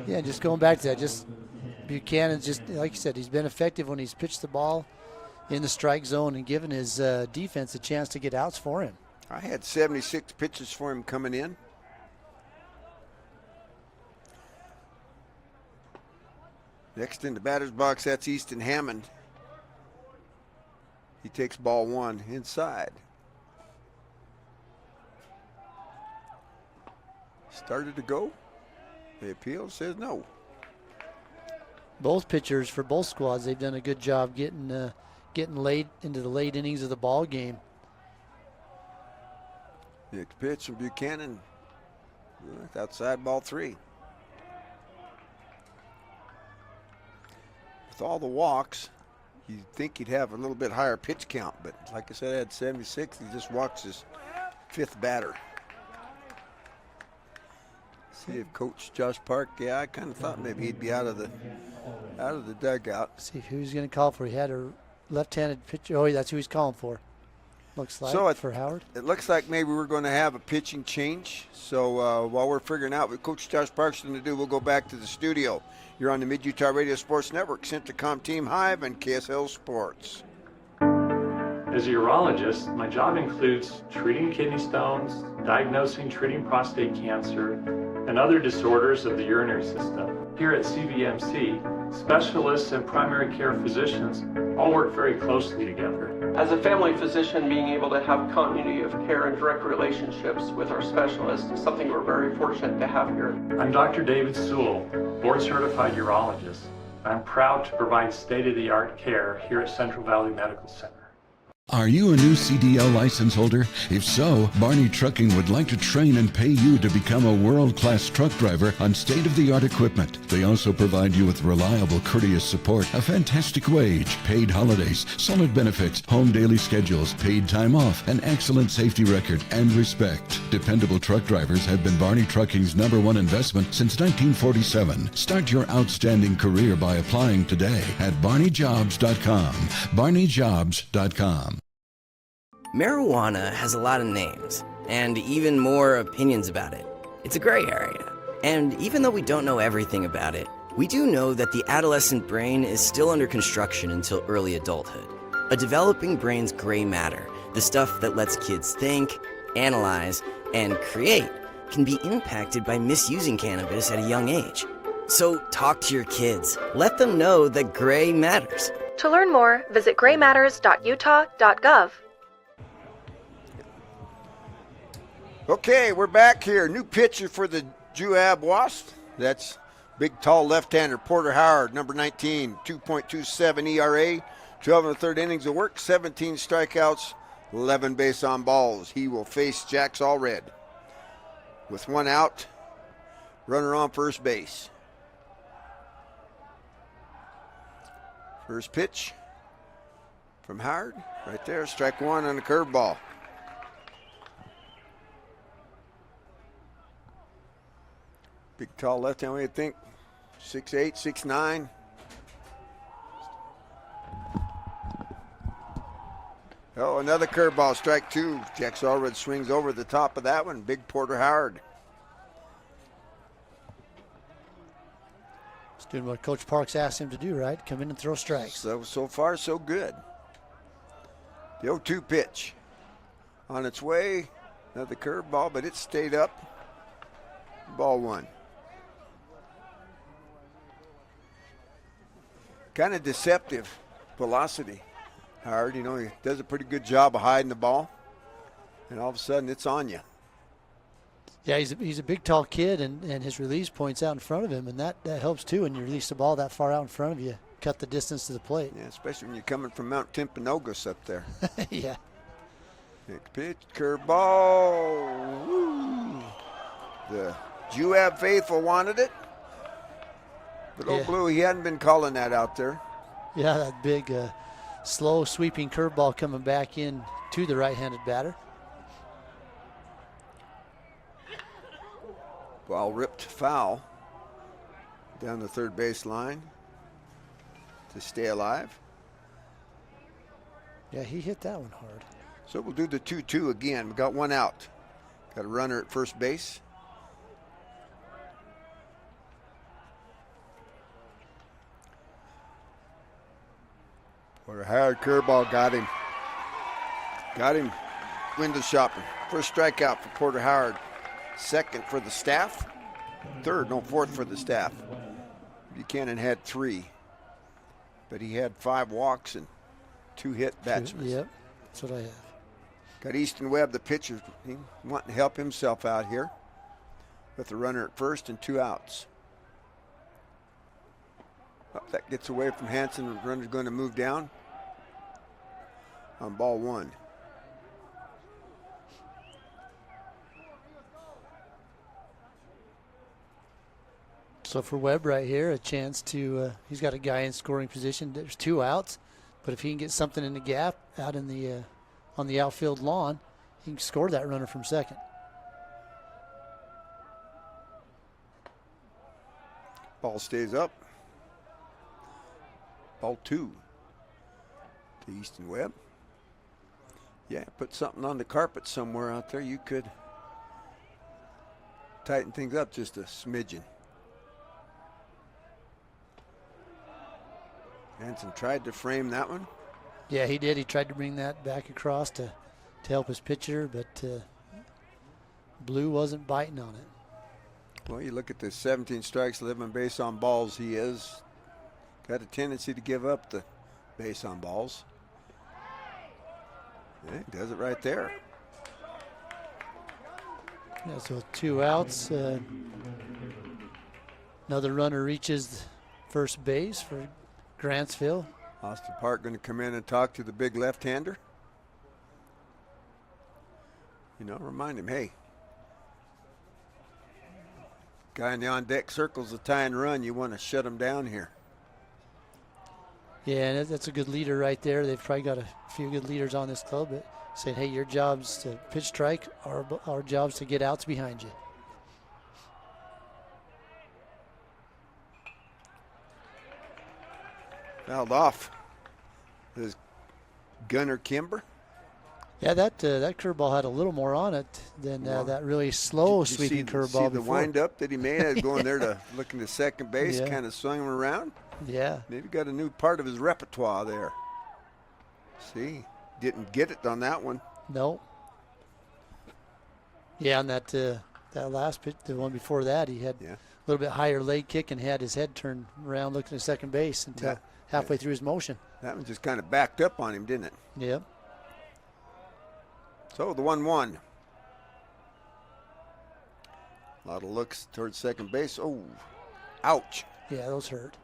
Yeah, just going back to that, just Buchanan, just like you said, he's been effective when he's pitched the ball in the strike zone and given his defense a chance to get outs for him. I had 76 pitches for him coming in. Next in the batter's box, that's Easton Hammond. He takes ball 1 inside. Started to go. The appeal says no. Both pitchers for both squads, they've done a good job getting late into the late innings of the ball game. Next pitch from Buchanan. Outside, ball 3. With all the walks, you'd think he'd have a little bit higher pitch count, but like I said, I had 76. He just walks his 5th batter. See if Coach Josh Park, yeah, I kind of thought maybe he'd be out of the dugout. See who he's going to call for. He had a left-handed pitcher. Oh, that's who he's calling for. Looks like so for Howard. It looks like maybe we're going to have a pitching change. So while we're figuring out what Coach Josh Park's going to do, we'll go back to the studio. You're on the Mid-Utah Radio Sports Network, Centricom Team Hive, and KSL Sports. As a urologist, my job includes treating kidney stones, diagnosing, treating prostate cancer, and other disorders of the urinary system. Here at CVMC, specialists and primary care physicians all work very closely together. As a family physician, being able to have continuity of care and direct relationships with our specialists is something we're very fortunate to have here. I'm Dr. David Sewell, board-certified urologist. I'm proud to provide state-of-the-art care here at Central Valley Medical Center. Are you a new CDL license holder? If so, Barney Trucking would like to train and pay you to become a world-class truck driver on state-of-the-art equipment. They also provide you with reliable, courteous support, a fantastic wage, paid holidays, solid benefits, home daily schedules, paid time off, an excellent safety record, and respect. Dependable truck drivers have been Barney Trucking's #1 investment since 1947. Start your outstanding career by applying today at barneyjobs.com. barneyjobs.com. Marijuana has a lot of names, and even more opinions about it. It's a gray area. And even though we don't know everything about it, we do know that the adolescent brain is still under construction until early adulthood. A developing brain's gray matter, the stuff that lets kids think, analyze, and create, can be impacted by misusing cannabis at a young age. So talk to your kids. Let them know that gray matters. To learn more, visit graymatters.utah.gov. Okay, we're back here. New pitcher for the Juab Wasps. That's big, tall left-hander Porter Howard, number 19, 2.27 ERA, 12 and a third innings of work, 17 strikeouts, 11 base on balls. He will face Jax Allred. With 1 out, runner on first base. First pitch from Howard, right there, strike 1 on the curveball. Big, tall left-hand, what do you think? 6'8", 6'9". Oh, another curveball, strike 2. Jack Allred swings over the top of that one. Big Porter Howard. He's doing what Coach Parks asked him to do, right? Come in and throw strikes. So far, so good. The 0-2 pitch. On its way, another curveball, but it stayed up. Ball 1. Kind of deceptive velocity. Howard, he does a pretty good job of hiding the ball, and all of a sudden it's on you. Yeah, he's a big, tall kid, and his release point's out in front of him, and that helps too when you release the ball that far out in front of you. Cut the distance to the plate. Yeah, especially when you're coming from Mount Timpanogos up there. Yeah. Next pitch, curveball. Woo. The Juab faithful wanted it. But Old Blue, he hadn't been calling that out there. Yeah, that big, slow sweeping curveball coming back in to the right-handed batter. Ball ripped foul down the third base line to stay alive. Yeah, he hit that one hard. So we'll do the 2-2 again. We got one out. Got a runner at first base. Porter Howard curveball got him. Got him window shopping. First strikeout for Porter Howard. Second for the staff. Fourth for the staff. Buchanan had 3. But he had 5 walks and 2 hit batsmen. Yep, that's what I have. Got Easton Webb, the pitcher, wanting to help himself out here with the runner at first and 2 outs. Oh, that gets away from Hanson. The runner's going to move down on ball 1. So for Webb right here, a chance to, he's got a guy in scoring position. There's 2 outs, but if he can get something in the gap out in the on the outfield lawn, he can score that runner from second. Ball stays up. Ball 2 to Easton Webb. Yeah, put something on the carpet somewhere out there. You could tighten things up just a smidgen. Hanson tried to frame that one. Yeah, he did. He tried to bring that back across to help his pitcher, but Blue wasn't biting on it. Well, you look at the 17 strikes, 11 base on balls. He has got a tendency to give up the base on balls. Yeah, he does it right there. Yeah, so 2 outs. Another runner reaches first base for Grantsville. Austin Park going to come in and talk to the big left-hander. Remind him, hey, guy in the on-deck circles the tie and run. You want to shut him down here. Yeah, and that's a good leader right there. They've probably got a few good leaders on this club that saying, hey, your job's to pitch strike, our job's to get outs behind you. Fouled off. This Gunnar Kimber. Yeah, that curveball had a little more on it than that really slow sweeping curveball. See the wind up that he made going there to looking to second base, kind of swung him around. Yeah. Maybe got a new part of his repertoire there. See, didn't get it on that one. No. Yeah, on that last pitch, the one before that, he had a little bit higher leg kick and had his head turned around looking at second base until halfway through his motion. That one just kind of backed up on him, didn't it? Yep. So the 1-1. A lot of looks towards second base. Oh, ouch. Yeah, those hurt.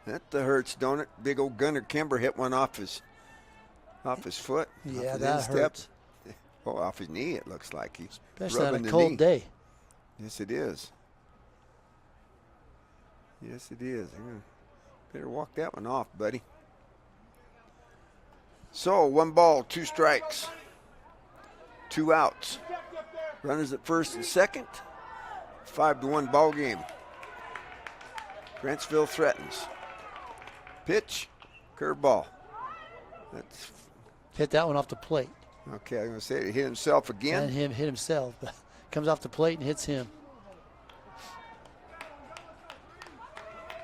That hurts, don't it? Big old Gunnar Kimber hit one off his foot. Yeah, that hurts. Oh, off his knee, it looks like. He's especially on rubbing a cold knee. day. Yes, it is. Yes, it is. Better walk that one off, buddy. So, 1 ball, 2 strikes. 2 outs. Runners at first and second. 5-1 ball game. Grantsville threatens. Pitch, curveball. That's Hit that one off the plate. Okay, I'm going to say he hit himself again. And him hit himself. Comes off the plate and hits him.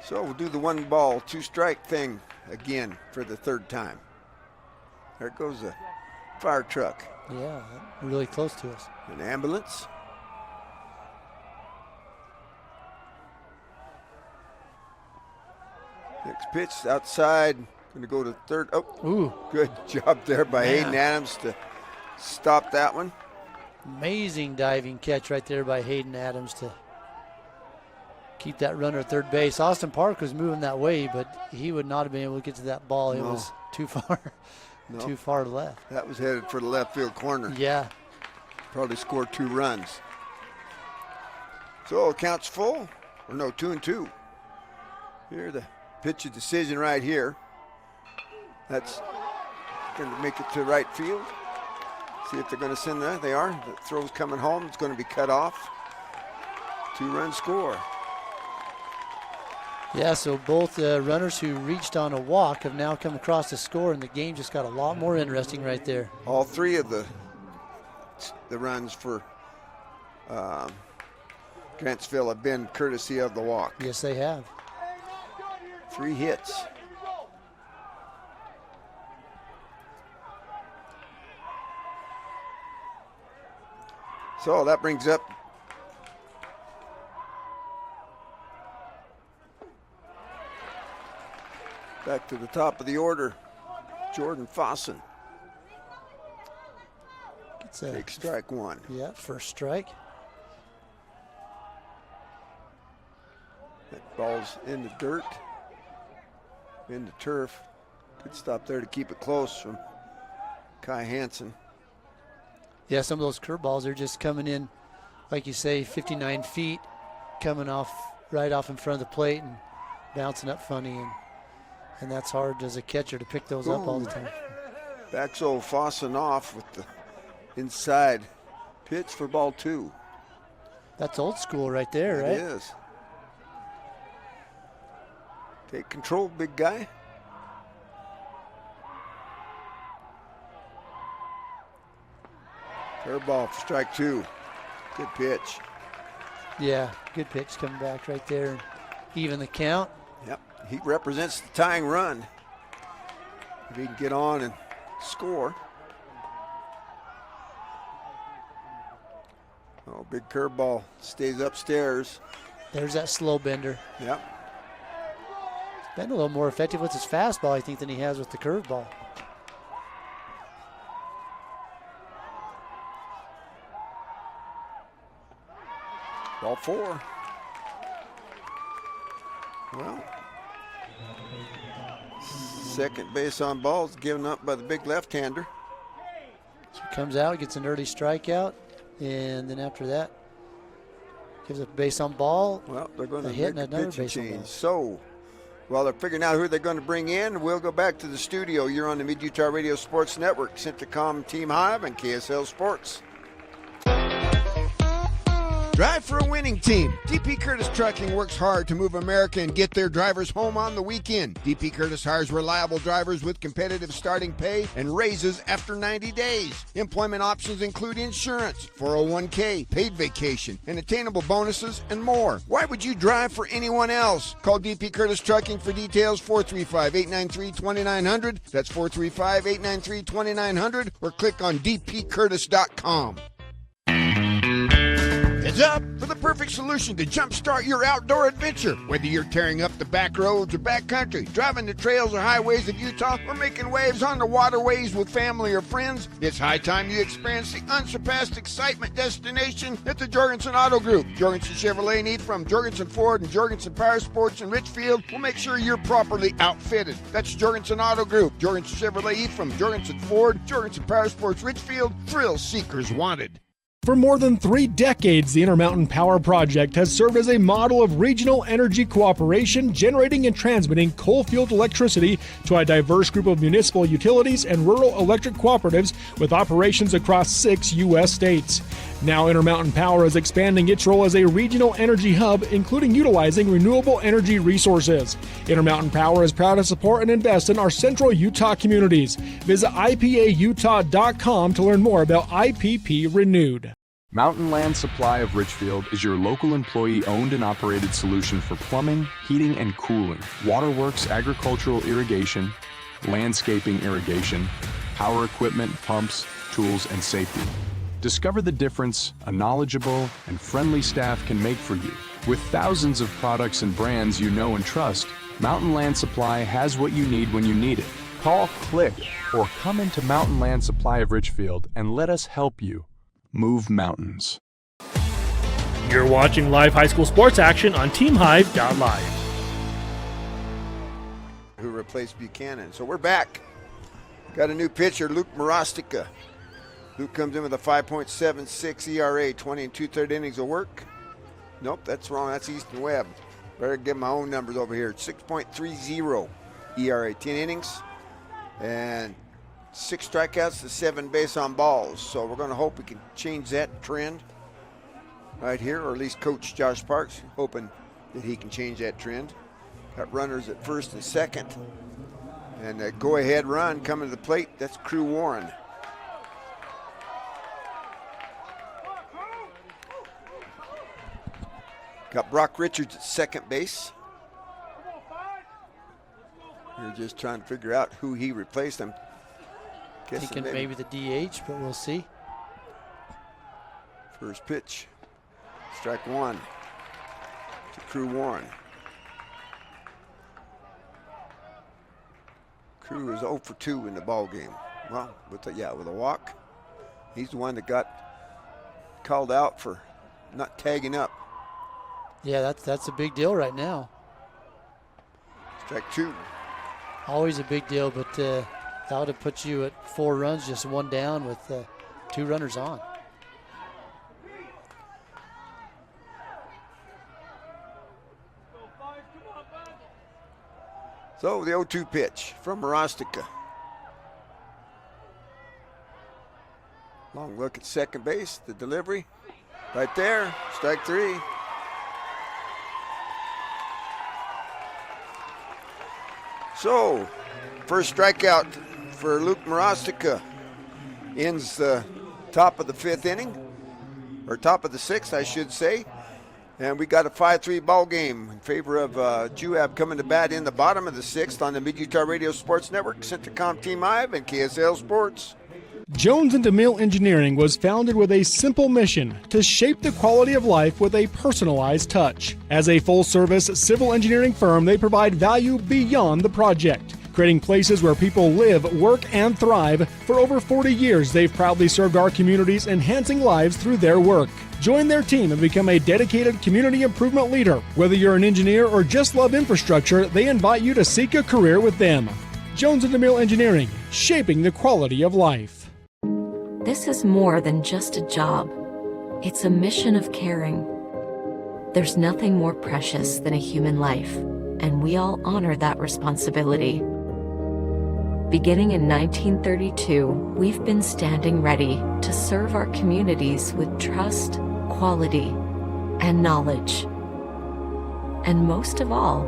So we'll do the 1 ball, 2 strike thing again for the 3rd time. There goes a fire truck. Yeah, really close to us. An ambulance. Next pitch outside. Going to go to 3rd. Oh, ooh, good job there by Hayden Adams to stop that one. Amazing diving catch right there by Hayden Adams to keep that runner at 3rd base. Austin Park was moving that way, but he would not have been able to get to that ball. It was too far, too far left. That was headed for the left field corner. Yeah. Probably scored 2 runs. So count's full, or no, 2-2. Here the pitch of decision right here. That's going to make it to right field. See if they're going to send that. They are. The throw's coming home. It's going to be cut off. 2-run score. Yeah, so both runners who reached on a walk have now come across the score, and the game just got a lot more interesting right there. All 3 of the runs for Grantsville have been courtesy of the walk. Yes, they have. 3 hits. So that brings up back to the top of the order, Jordan Fossen. Take strike 1. Yeah, first strike. That ball's in the dirt, in the turf. Good stop there to keep it close from Kai Hansen. Yeah, some of those curveballs are just coming in, like you say, 59 feet, coming off right off in front of the plate and bouncing up funny. And that's hard as a catcher to pick those up all the time. Backs old Fossen off with the inside pitch for ball 2. That's old school right there, right? It is. Take control, big guy. Curveball for strike 2. Good pitch. Yeah, good pitch coming back right there and even the count. Yep, he represents the tying run. If he can get on and score. Oh, big curveball stays upstairs. There's that slow bender. Yep. He's been a little more effective with his fastball, I think, than he has with the curveball. Ball 4. Well, second base on balls given up by the big left-hander. So he comes out, gets an early strikeout, and then after that, gives up a base on ball. Well, they're going to hit make another a pitching base on change. ball. So, while they're figuring out who they're going to bring in, we'll go back to the studio. You're on the Mid-Utah Radio Sports Network, Centricom Team Hive, and KSL Sports. Drive for a winning team. DP Curtis Trucking works hard to move America and get their drivers home on the weekend. DP Curtis hires reliable drivers with competitive starting pay and raises after 90 days. Employment options include insurance, 401k, paid vacation, and attainable bonuses, and more. Why would you drive for anyone else? Call DP Curtis Trucking for details, 435-893-2900. That's 435-893-2900, or click on dpcurtis.com. Heads up for the perfect solution to jumpstart your outdoor adventure. Whether you're tearing up the back roads or backcountry, driving the trails or highways of Utah, or making waves on the waterways with family or friends, it's high time you experience the unsurpassed excitement destination at the Jorgensen Auto Group. Jorgensen Chevrolet and from Jorgensen Ford and Jorgensen Power Sports in Richfield will make sure you're properly outfitted. That's Jorgensen Auto Group. Jorgensen Chevrolet from Jorgensen Ford, Jorgensen Power Sports Richfield, thrill seekers wanted. For more than 3 decades, the Intermountain Power Project has served as a model of regional energy cooperation, generating and transmitting coal-fueled electricity to a diverse group of municipal utilities and rural electric cooperatives with operations across 6 U.S. states. Now Intermountain Power is expanding its role as a regional energy hub, including utilizing renewable energy resources. Intermountain Power is proud to support and invest in our central Utah communities. Visit ipautah.com to learn more about IPP Renewed. Mountain Land Supply of Richfield is your local employee-owned and operated solution for plumbing, heating, and cooling, waterworks, agricultural irrigation, landscaping irrigation, power equipment, pumps, tools, and safety. Discover the difference a knowledgeable and friendly staff can make for you. With thousands of products and brands you know and trust, Mountain Land Supply has what you need when you need it. Call, click, or come into Mountain Land Supply of Richfield and let us help you move mountains. You're watching live high school sports action on TeamHive.live. Who replaced Buchanan. So we're back. Got a new pitcher, Luke Morostica. Luke comes in with a 5.76 ERA, 20 and 2/3 innings of work. Nope, that's wrong. That's Easton Webb. Better get my own numbers over here. 6.30 ERA, 10 innings, and 6 strikeouts to 7 base on balls. So we're going to hope we can change that trend right here, or at least Coach Josh Parks hoping that he can change that trend. Got runners at first and second. And a go-ahead run coming to the plate, that's Crew Warren. Got Brock Richards at second base. We're just trying to figure out who he replaced. I'm guessing thinking maybe the DH, but we'll see. First pitch, strike one to Crew Warren. Crew is 0 for 2 in the ball game. Well, with a walk. He's the one that got called out for not tagging up. Yeah, that's a big deal right now. Strike 2. Always a big deal, but that would have put you at 4 runs, just 1 down with 2 runners on. So the 0-2 pitch from Morostica. Long look at second base, the delivery. Right there, strike 3. So, first strikeout for Luke Morostica ends the top of the 5th inning, or top of the 6th, I should say. And we got a 5-3 ball game in favor of Juab coming to bat in the bottom of the 6th on the Mid-Utah Radio Sports Network, Centricom Team Hive, and KSL Sports. Jones & DeMille Engineering was founded with a simple mission to shape the quality of life with a personalized touch. As a full-service civil engineering firm, they provide value beyond the project, creating places where people live, work, and thrive. For over 40 years, they've proudly served our communities, enhancing lives through their work. Join their team and become a dedicated community improvement leader. Whether you're an engineer or just love infrastructure, they invite you to seek a career with them. Jones & DeMille Engineering, shaping the quality of life. This is more than just a job. It's a mission of caring. There's nothing more precious than a human life, and we all honor that responsibility. Beginning in 1932, we've been standing ready to serve our communities with trust, quality, and knowledge. And most of all,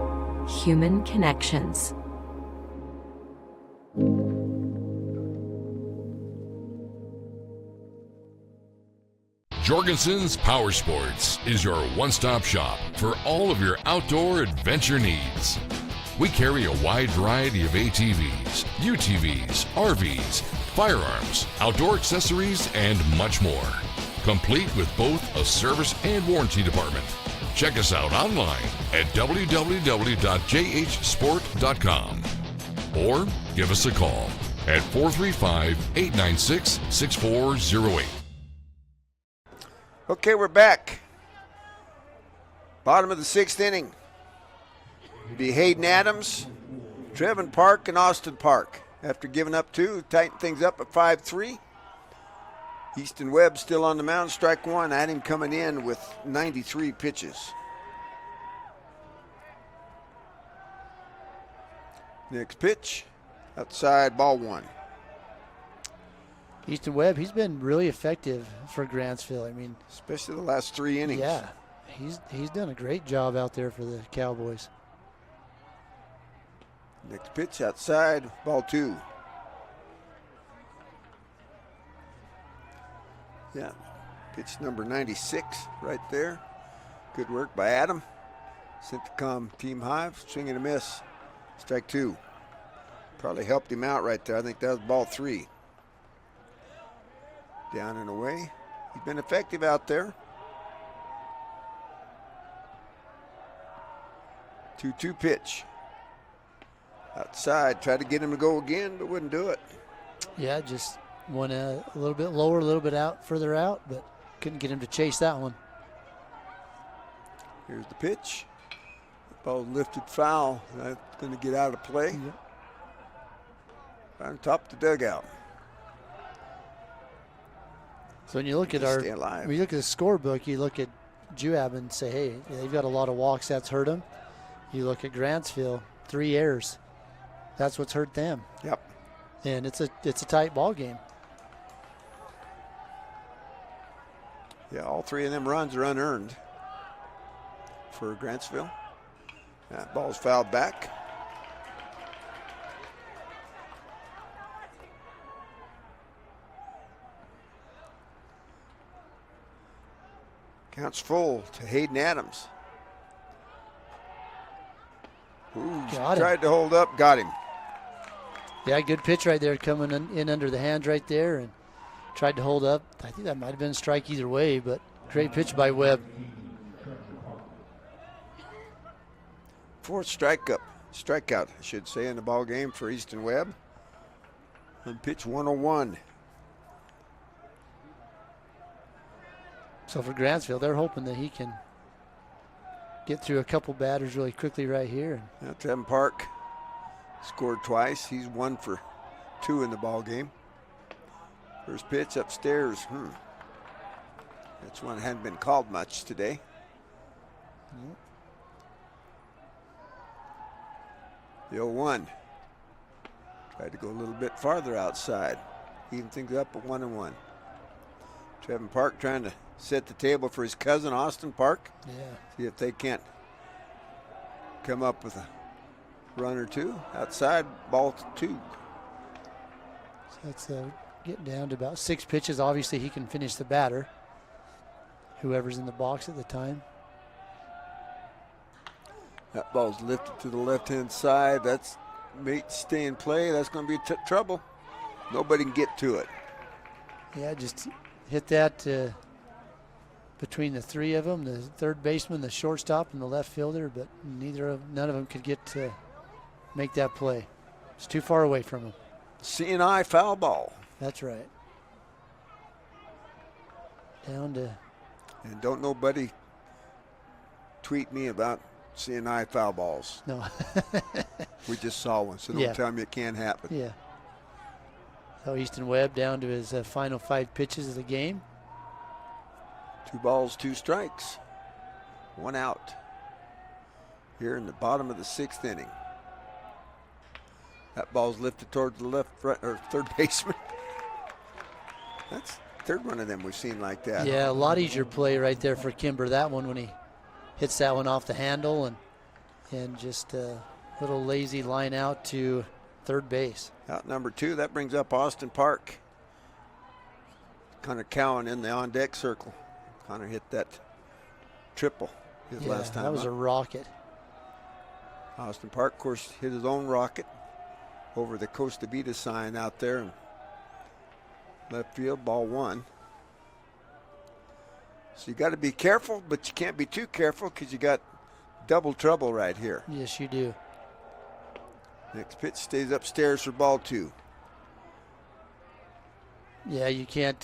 human connections. Jorgensen's Power Sports is your one-stop shop for all of your outdoor adventure needs. We carry a wide variety of ATVs, UTVs, RVs, firearms, outdoor accessories, and much more. Complete with both a service and warranty department. Check us out online at www.jhsport.com or give us a call at 435-896-6408. Okay, we're back. Bottom of the 6th inning. It'd be Hayden Adams, Trevin Park, and Austin Park. After giving up 2, tighten things up at 5-3. Easton Webb still on the mound, strike 1. I had him coming in with 93 pitches. Next pitch, outside, ball 1. Easton Webb, he's been really effective for Grantsville. I mean, especially the last 3 innings. Yeah, he's done a great job out there for the Cowboys. Next pitch outside, ball 2. Yeah, pitch number 96 right there. Good work by Adam. Centricom Team Hive, swing and a miss. Strike 2. Probably helped him out right there. I think that was ball 3. Down and away. He's been effective out there. 2-2 pitch. Outside, tried to get him to go again, but wouldn't do it. Yeah, just went a little bit lower, a little bit out, further out, but couldn't get him to chase that one. Here's the pitch. Ball lifted foul. That's going to get out of play. Yep. Right on top of the dugout. So when you look at when you look at the scorebook, you look at Juab and say, hey, they've got a lot of walks. That's hurt them. You look at Grantsville, 3 errors. That's what's hurt them. Yep. And it's a tight ball game. Yeah, all 3 of them runs are unearned for Grantsville. That ball's fouled back. Counts full to Hayden Adams. Ooh, tried to hold up, got him. Yeah, good pitch right there, coming in under the hands right there, and tried to hold up. I think that might have been a strike either way, but great pitch by Webb. 4th strikeout, I should say, in the ball game for Easton Webb. On pitch 101. So for Grantsville, they're hoping that he can get through a couple batters really quickly right here. Yeah, Trevin Park scored twice. He's 1 for 2 in the ball game. First pitch upstairs. That's one that hadn't been called much today. Yep. The 0-1. Tried to go a little bit farther outside. Even things up at 1-1. Trevin Park trying to set the table for his cousin, Austin Park. Yeah. See if they can't come up with a run or 2. Outside, ball 2. So that's getting down to about 6 pitches. Obviously, he can finish the batter, whoever's in the box at the time. That ball's lifted to the left-hand side. That's may stay in play. That's going to be trouble. Nobody can get to it. Yeah, just hit that between the 3 of them, the third baseman, the shortstop, and the left fielder, but none of them could get to make that play. It's too far away from him. C&I foul ball. That's right. Down to. And don't nobody tweet me about C&I foul balls. No. We just saw one, so don't tell me it can't happen. Yeah. So Easton Webb down to his final 5 pitches of the game. 2 balls, 2 strikes. 1 out. Here in the bottom of the 6th inning. That ball's lifted toward the third baseman. That's third one of them we've seen like that. Yeah, a lot easier play right there for Kimber. That one when he hits that one off the handle and just a little lazy line out to third base. Out number 2, that brings up Austin Park. Connor Cowan in the on-deck circle. Connor hit that triple his last time. That was a rocket. Austin Park, of course, hit his own rocket over the Costa Vida sign out there in left field, ball 1. So you got to be careful, but you can't be too careful because you got double trouble right here. Yes, you do. Next pitch stays upstairs for ball 2. Yeah, you can't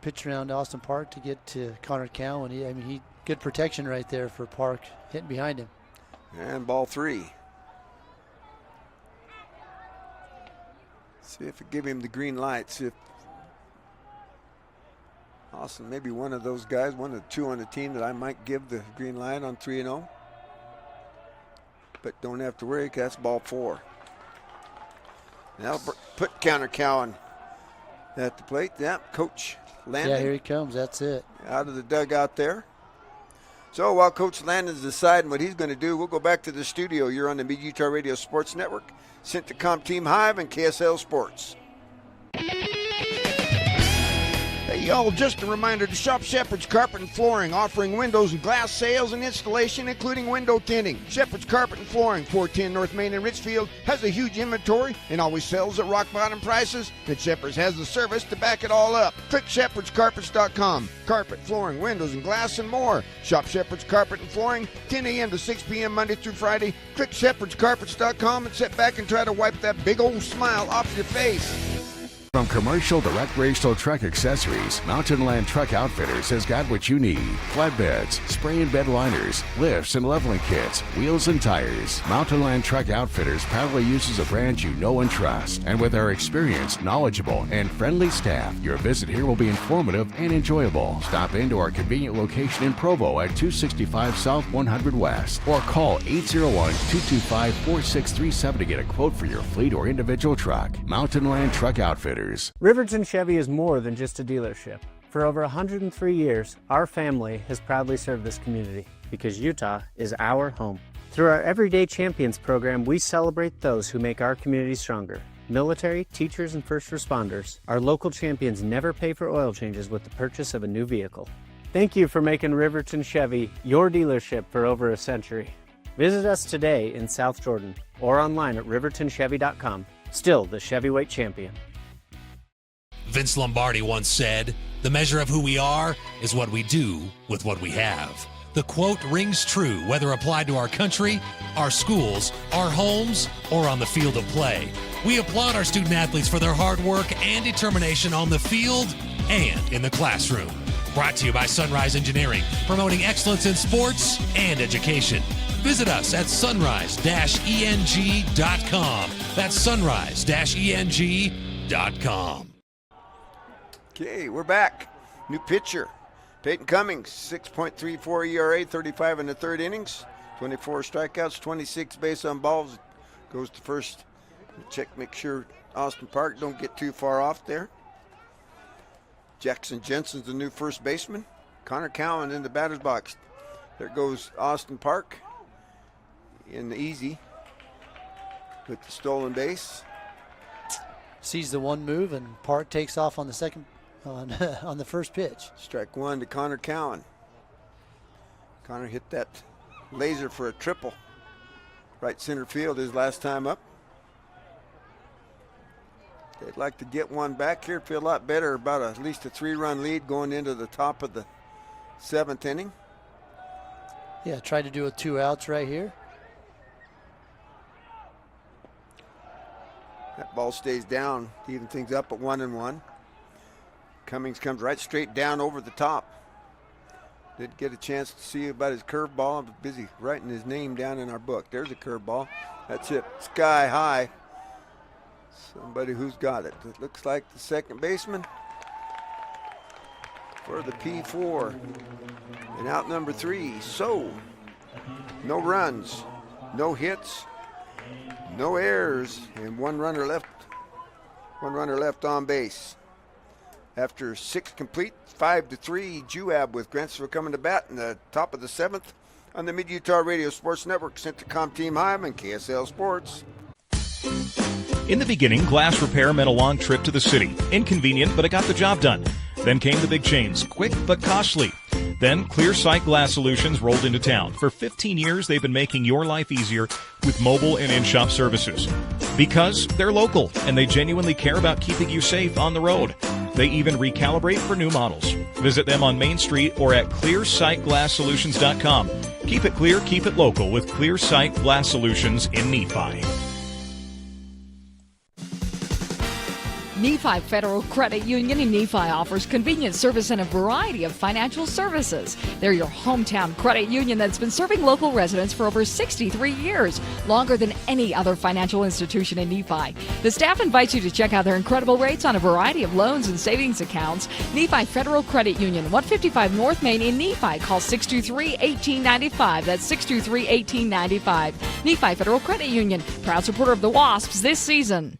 pitch around Austin Park to get to Connor Cowan. He good protection right there for Park hitting behind him. And ball 3. See if it give him the green light. See if Austin, maybe one of those guys, one of the 2 on the team that I might give the green light on 3-0. But don't have to worry, 'cause that's ball 4. Now put Connor Cowan at the plate. Yeah, Coach Landon. Yeah, here he comes. That's it. Out of the dugout there. So while Coach Landon's deciding what he's going to do, we'll go back to the studio. You're on the Mid-Utah Radio Sports Network, Centricom Team Hive, and KSL Sports. Hey, y'all, just a reminder to shop Shepherd's Carpet and Flooring, offering windows and glass sales and installation, including window tinting. Shepherd's Carpet and Flooring, 410 North Main in Richfield, has a huge inventory and always sells at rock-bottom prices, and Shepherd's has the service to back it all up. Click shepherdscarpets.com. Carpet, flooring, windows, and glass, and more. Shop Shepherd's Carpet and Flooring, 10 a.m. to 6 p.m. Monday through Friday. Click shepherdscarpets.com and sit back and try to wipe that big old smile off your face. From commercial to recreational truck accessories, Mountain Land Truck Outfitters has got what you need. Flatbeds, spray and bed liners, lifts and leveling kits, wheels and tires. Mountain Land Truck Outfitters proudly uses a brand you know and trust. And with our experienced, knowledgeable, and friendly staff, your visit here will be informative and enjoyable. Stop into our convenient location in Provo at 265 South 100 West or call 801-225-4637 to get a quote for your fleet or individual truck. Mountain Land Truck Outfitters. Riverton Chevy is more than just a dealership. For over 103 years, our family has proudly served this community because Utah is our home. Through our Everyday Champions program, we celebrate those who make our community stronger. Military, teachers, and first responders, our local champions never pay for oil changes with the purchase of a new vehicle. Thank you for making Riverton Chevy your dealership for over a century. Visit us today in South Jordan or online at rivertonchevy.com. Still the Chevyweight champion. Vince Lombardi once said, "The measure of who we are is what we do with what we have." The quote rings true whether applied to our country, our schools, our homes, or on the field of play. We applaud our student athletes for their hard work and determination on the field and in the classroom. Brought to you by Sunrise Engineering, promoting excellence in sports and education. Visit us at sunrise-eng.com. That's sunrise-eng.com. Okay, we're back. New pitcher, Peyton Cummings, 6.34 ERA, 35 in the third innings, 24 strikeouts, 26 base on balls. Goes to first. Check, make sure Austin Park don't get too far off there. Jackson Jensen's the new first baseman. Connor Cowan in the batter's box. There goes Austin Park in the easy with the stolen base. Sees the one move, and Park takes off on the second. On the first pitch. Strike one to Connor Cowan. Connor hit that laser for a triple. Right center field his last time up. They'd like to get one back here. Feel a lot better about at least a 3-run lead going into the top of the 7th inning. Yeah, try to do with 2 outs right here. That ball stays down, even things up at 1-1. Cummings comes right straight down over the top. Did get a chance to see about his curveball. I was busy writing his name down in our book. There's a curveball. That's it, sky high. Somebody who's got it. It looks like the second baseman for the P4. And out number 3. So, no runs, no hits, no errors, and one runner left on base. After 6 complete, 5-3, Juab with Grantsville coming to bat in the top of the 7th on the Mid-Utah Radio Sports Network, Centricom Team Hive, and KSL Sports. In the beginning, glass repair meant a long trip to the city. Inconvenient, but it got the job done. Then came the big chains, quick but costly. Then Clear Sight Glass Solutions rolled into town. For 15 years, they've been making your life easier with mobile and in-shop services. Because they're local, and they genuinely care about keeping you safe on the road. They even recalibrate for new models. Visit them on Main Street or at clearsightglasssolutions.com. Keep it clear, keep it local with Clear Sight Glass Solutions in Nephi. Nephi Federal Credit Union in Nephi offers convenient service and a variety of financial services. They're your hometown credit union that's been serving local residents for over 63 years, longer than any other financial institution in Nephi. The staff invites you to check out their incredible rates on a variety of loans and savings accounts. Nephi Federal Credit Union, 155 North Main in Nephi. Call 623-1895. That's 623-1895. Nephi Federal Credit Union, proud supporter of the Wasps this season.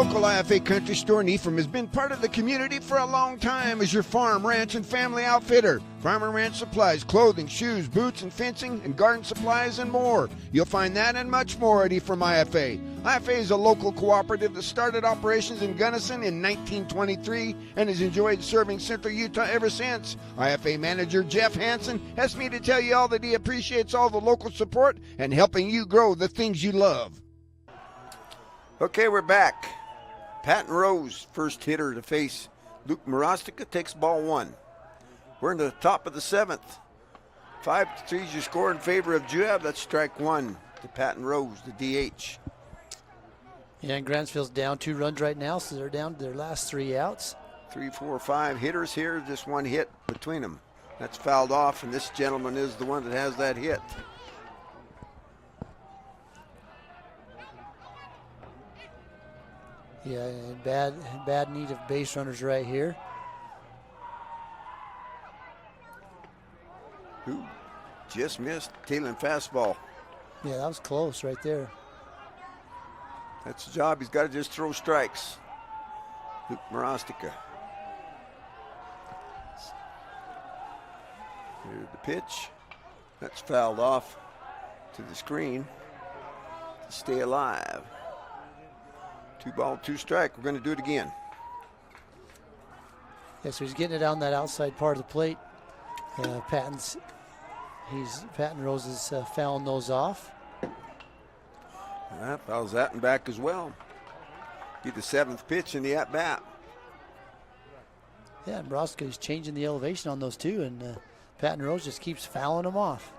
local IFA Country Store in Ephraim has been part of the community for a long time as your farm, ranch, and family outfitter. Farm and ranch supplies, clothing, shoes, boots, and fencing, and garden supplies, and more. You'll find that and much more at Ephraim IFA. IFA is a local cooperative that started operations in Gunnison in 1923 and has enjoyed serving Central Utah ever since. IFA manager Jeff Hansen asked me to tell you all that he appreciates all the local support and helping you grow the things you love. Okay, we're back. Patton Rose, first hitter to face Luke Marostica, takes ball 1. We're in the top of the 7th. 5-3 is your score in favor of Juab. That's strike 1 to Patton Rose, the DH. Yeah, and Grantsville's down 2 runs right now, so they're down to their last 3 outs. 3, 4, 5 hitters here, just 1 hit between them. That's fouled off, and this gentleman is the one that has that hit. Yeah, bad need of base runners right here. Who just missed tailing fastball. Yeah, that was close right there. That's the job. He's got to just throw strikes. Luke Marostica. Here's the pitch. That's fouled off to the screen to stay alive. 2 ball, 2 strike. We're going to do it again. Yeah, so he's getting it on that outside part of the plate. Patton Rose is fouling those off. Fouls that and back as well. Be the 7th pitch in the at-bat. Yeah, and Broski's changing the elevation on those too, and Patton Rose just keeps fouling them off.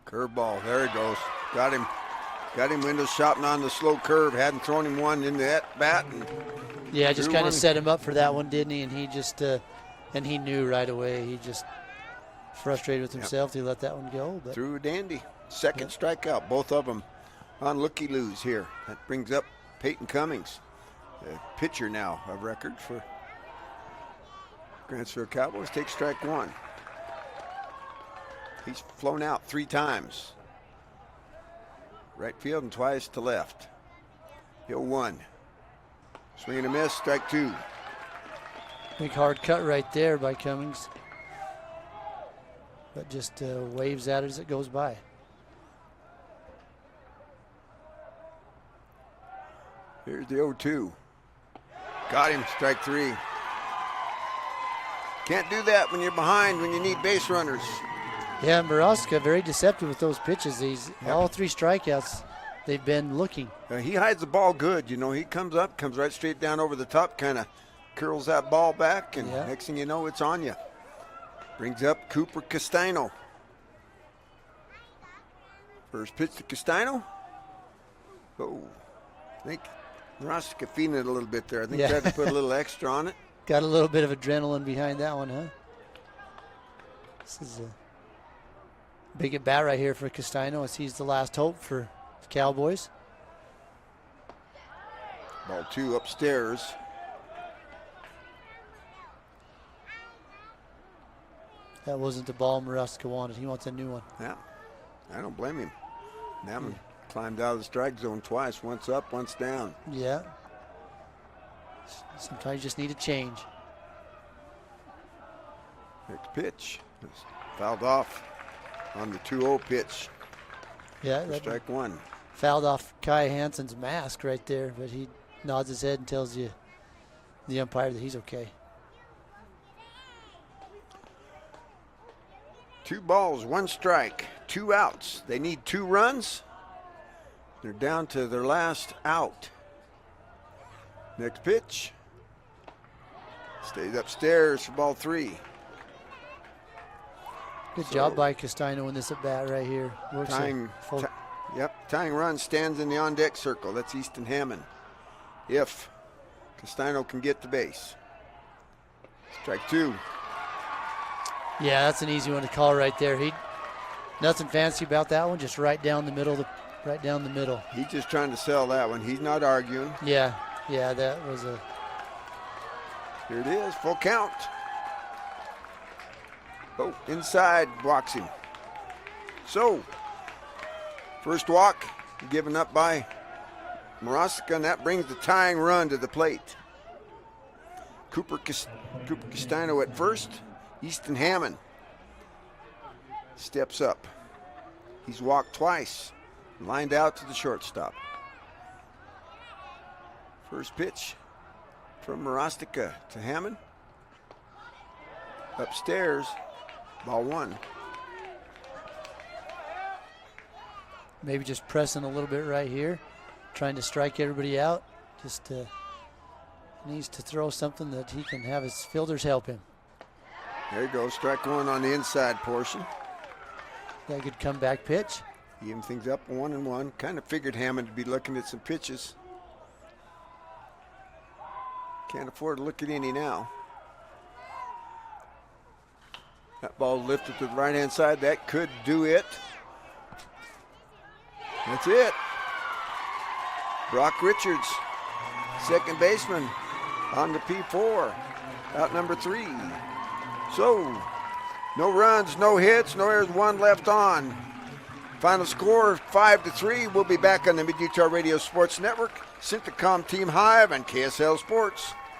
Curveball, there he goes. Got him window shopping on the slow curve. Hadn't thrown him one in the at-bat. Yeah, just kind of set him up for that one, didn't he? And he just, and he knew right away. He just frustrated with himself. He let that one go. But threw a dandy. Second strikeout, both of them on looky-loos here. That brings up Peyton Cummings, the pitcher now of record for Grantsville Cowboys. Takes strike 1. He's flown out 3 times. Right field and twice to left. 0-1. Swing and a miss, strike 2. Big hard cut right there by Cummings. But just waves at it as it goes by. Here's the 0-2. Got him, strike 3. Can't do that when you're behind, when you need base runners. Yeah, Marostica very deceptive with those pitches. All 3 strikeouts, they've been looking. He hides the ball good. You know, he comes up, comes right straight down over the top, kind of curls that ball back, and next thing you know, it's on you. Brings up Cooper Castano. First pitch to Castano. Oh, I think Marostica feeding it a little bit there. I think tried to put a little extra on it. Got a little bit of adrenaline behind that one, huh? This is a big at bat right here for Castano as he's the last hope for the Cowboys. Ball 2 upstairs. That wasn't the ball Marostica wanted. He wants a new one. Yeah, I don't blame him. That one climbed out of the strike zone twice. Once up, once down. Yeah. Sometimes you just need a change. Next pitch. It's fouled off on the 2-0 pitch. Yeah, for strike 1. Fouled off Kai Hansen's mask right there, but he nods his head and tells you, the umpire, that he's okay. 2 balls, 1 strike, 2 outs. They need 2 runs. They're down to their last out. Next pitch. Stays upstairs for ball 3. Good job by Castano in this at bat right here. Tying run, stands in the on deck circle. That's Easton Hammond. If Castano can get the base. Strike 2. Yeah, that's an easy one to call right there. Nothing fancy about that one, just right down the middle. Right down the middle. He's just trying to sell that one. He's not arguing. Yeah, that was a. Here it is, full count. Oh, inside, walks him. So, first walk given up by Marostica, and that brings the tying run to the plate. Cooper Castano at first. Easton Hammond steps up. He's walked twice, lined out to the shortstop. First pitch from Marostica to Hammond. Upstairs, ball one. Maybe just pressing a little bit right here, trying to strike everybody out. Just needs to throw something that he can have his fielders help him. There you go, strike one on the inside portion. That good comeback pitch. Even things up 1-1. Kind of figured Hammond to be looking at some pitches. Can't afford to look at any now. That ball lifted to the right-hand side. That could do it. That's it. Brock Richards, second baseman, on the P4, out number 3. So, no runs, no hits, no errors, one left on. Final score 5-3. We'll be back on the Mid-Utah Radio Sports Network, Centricom Team Hive, and KSL Sports.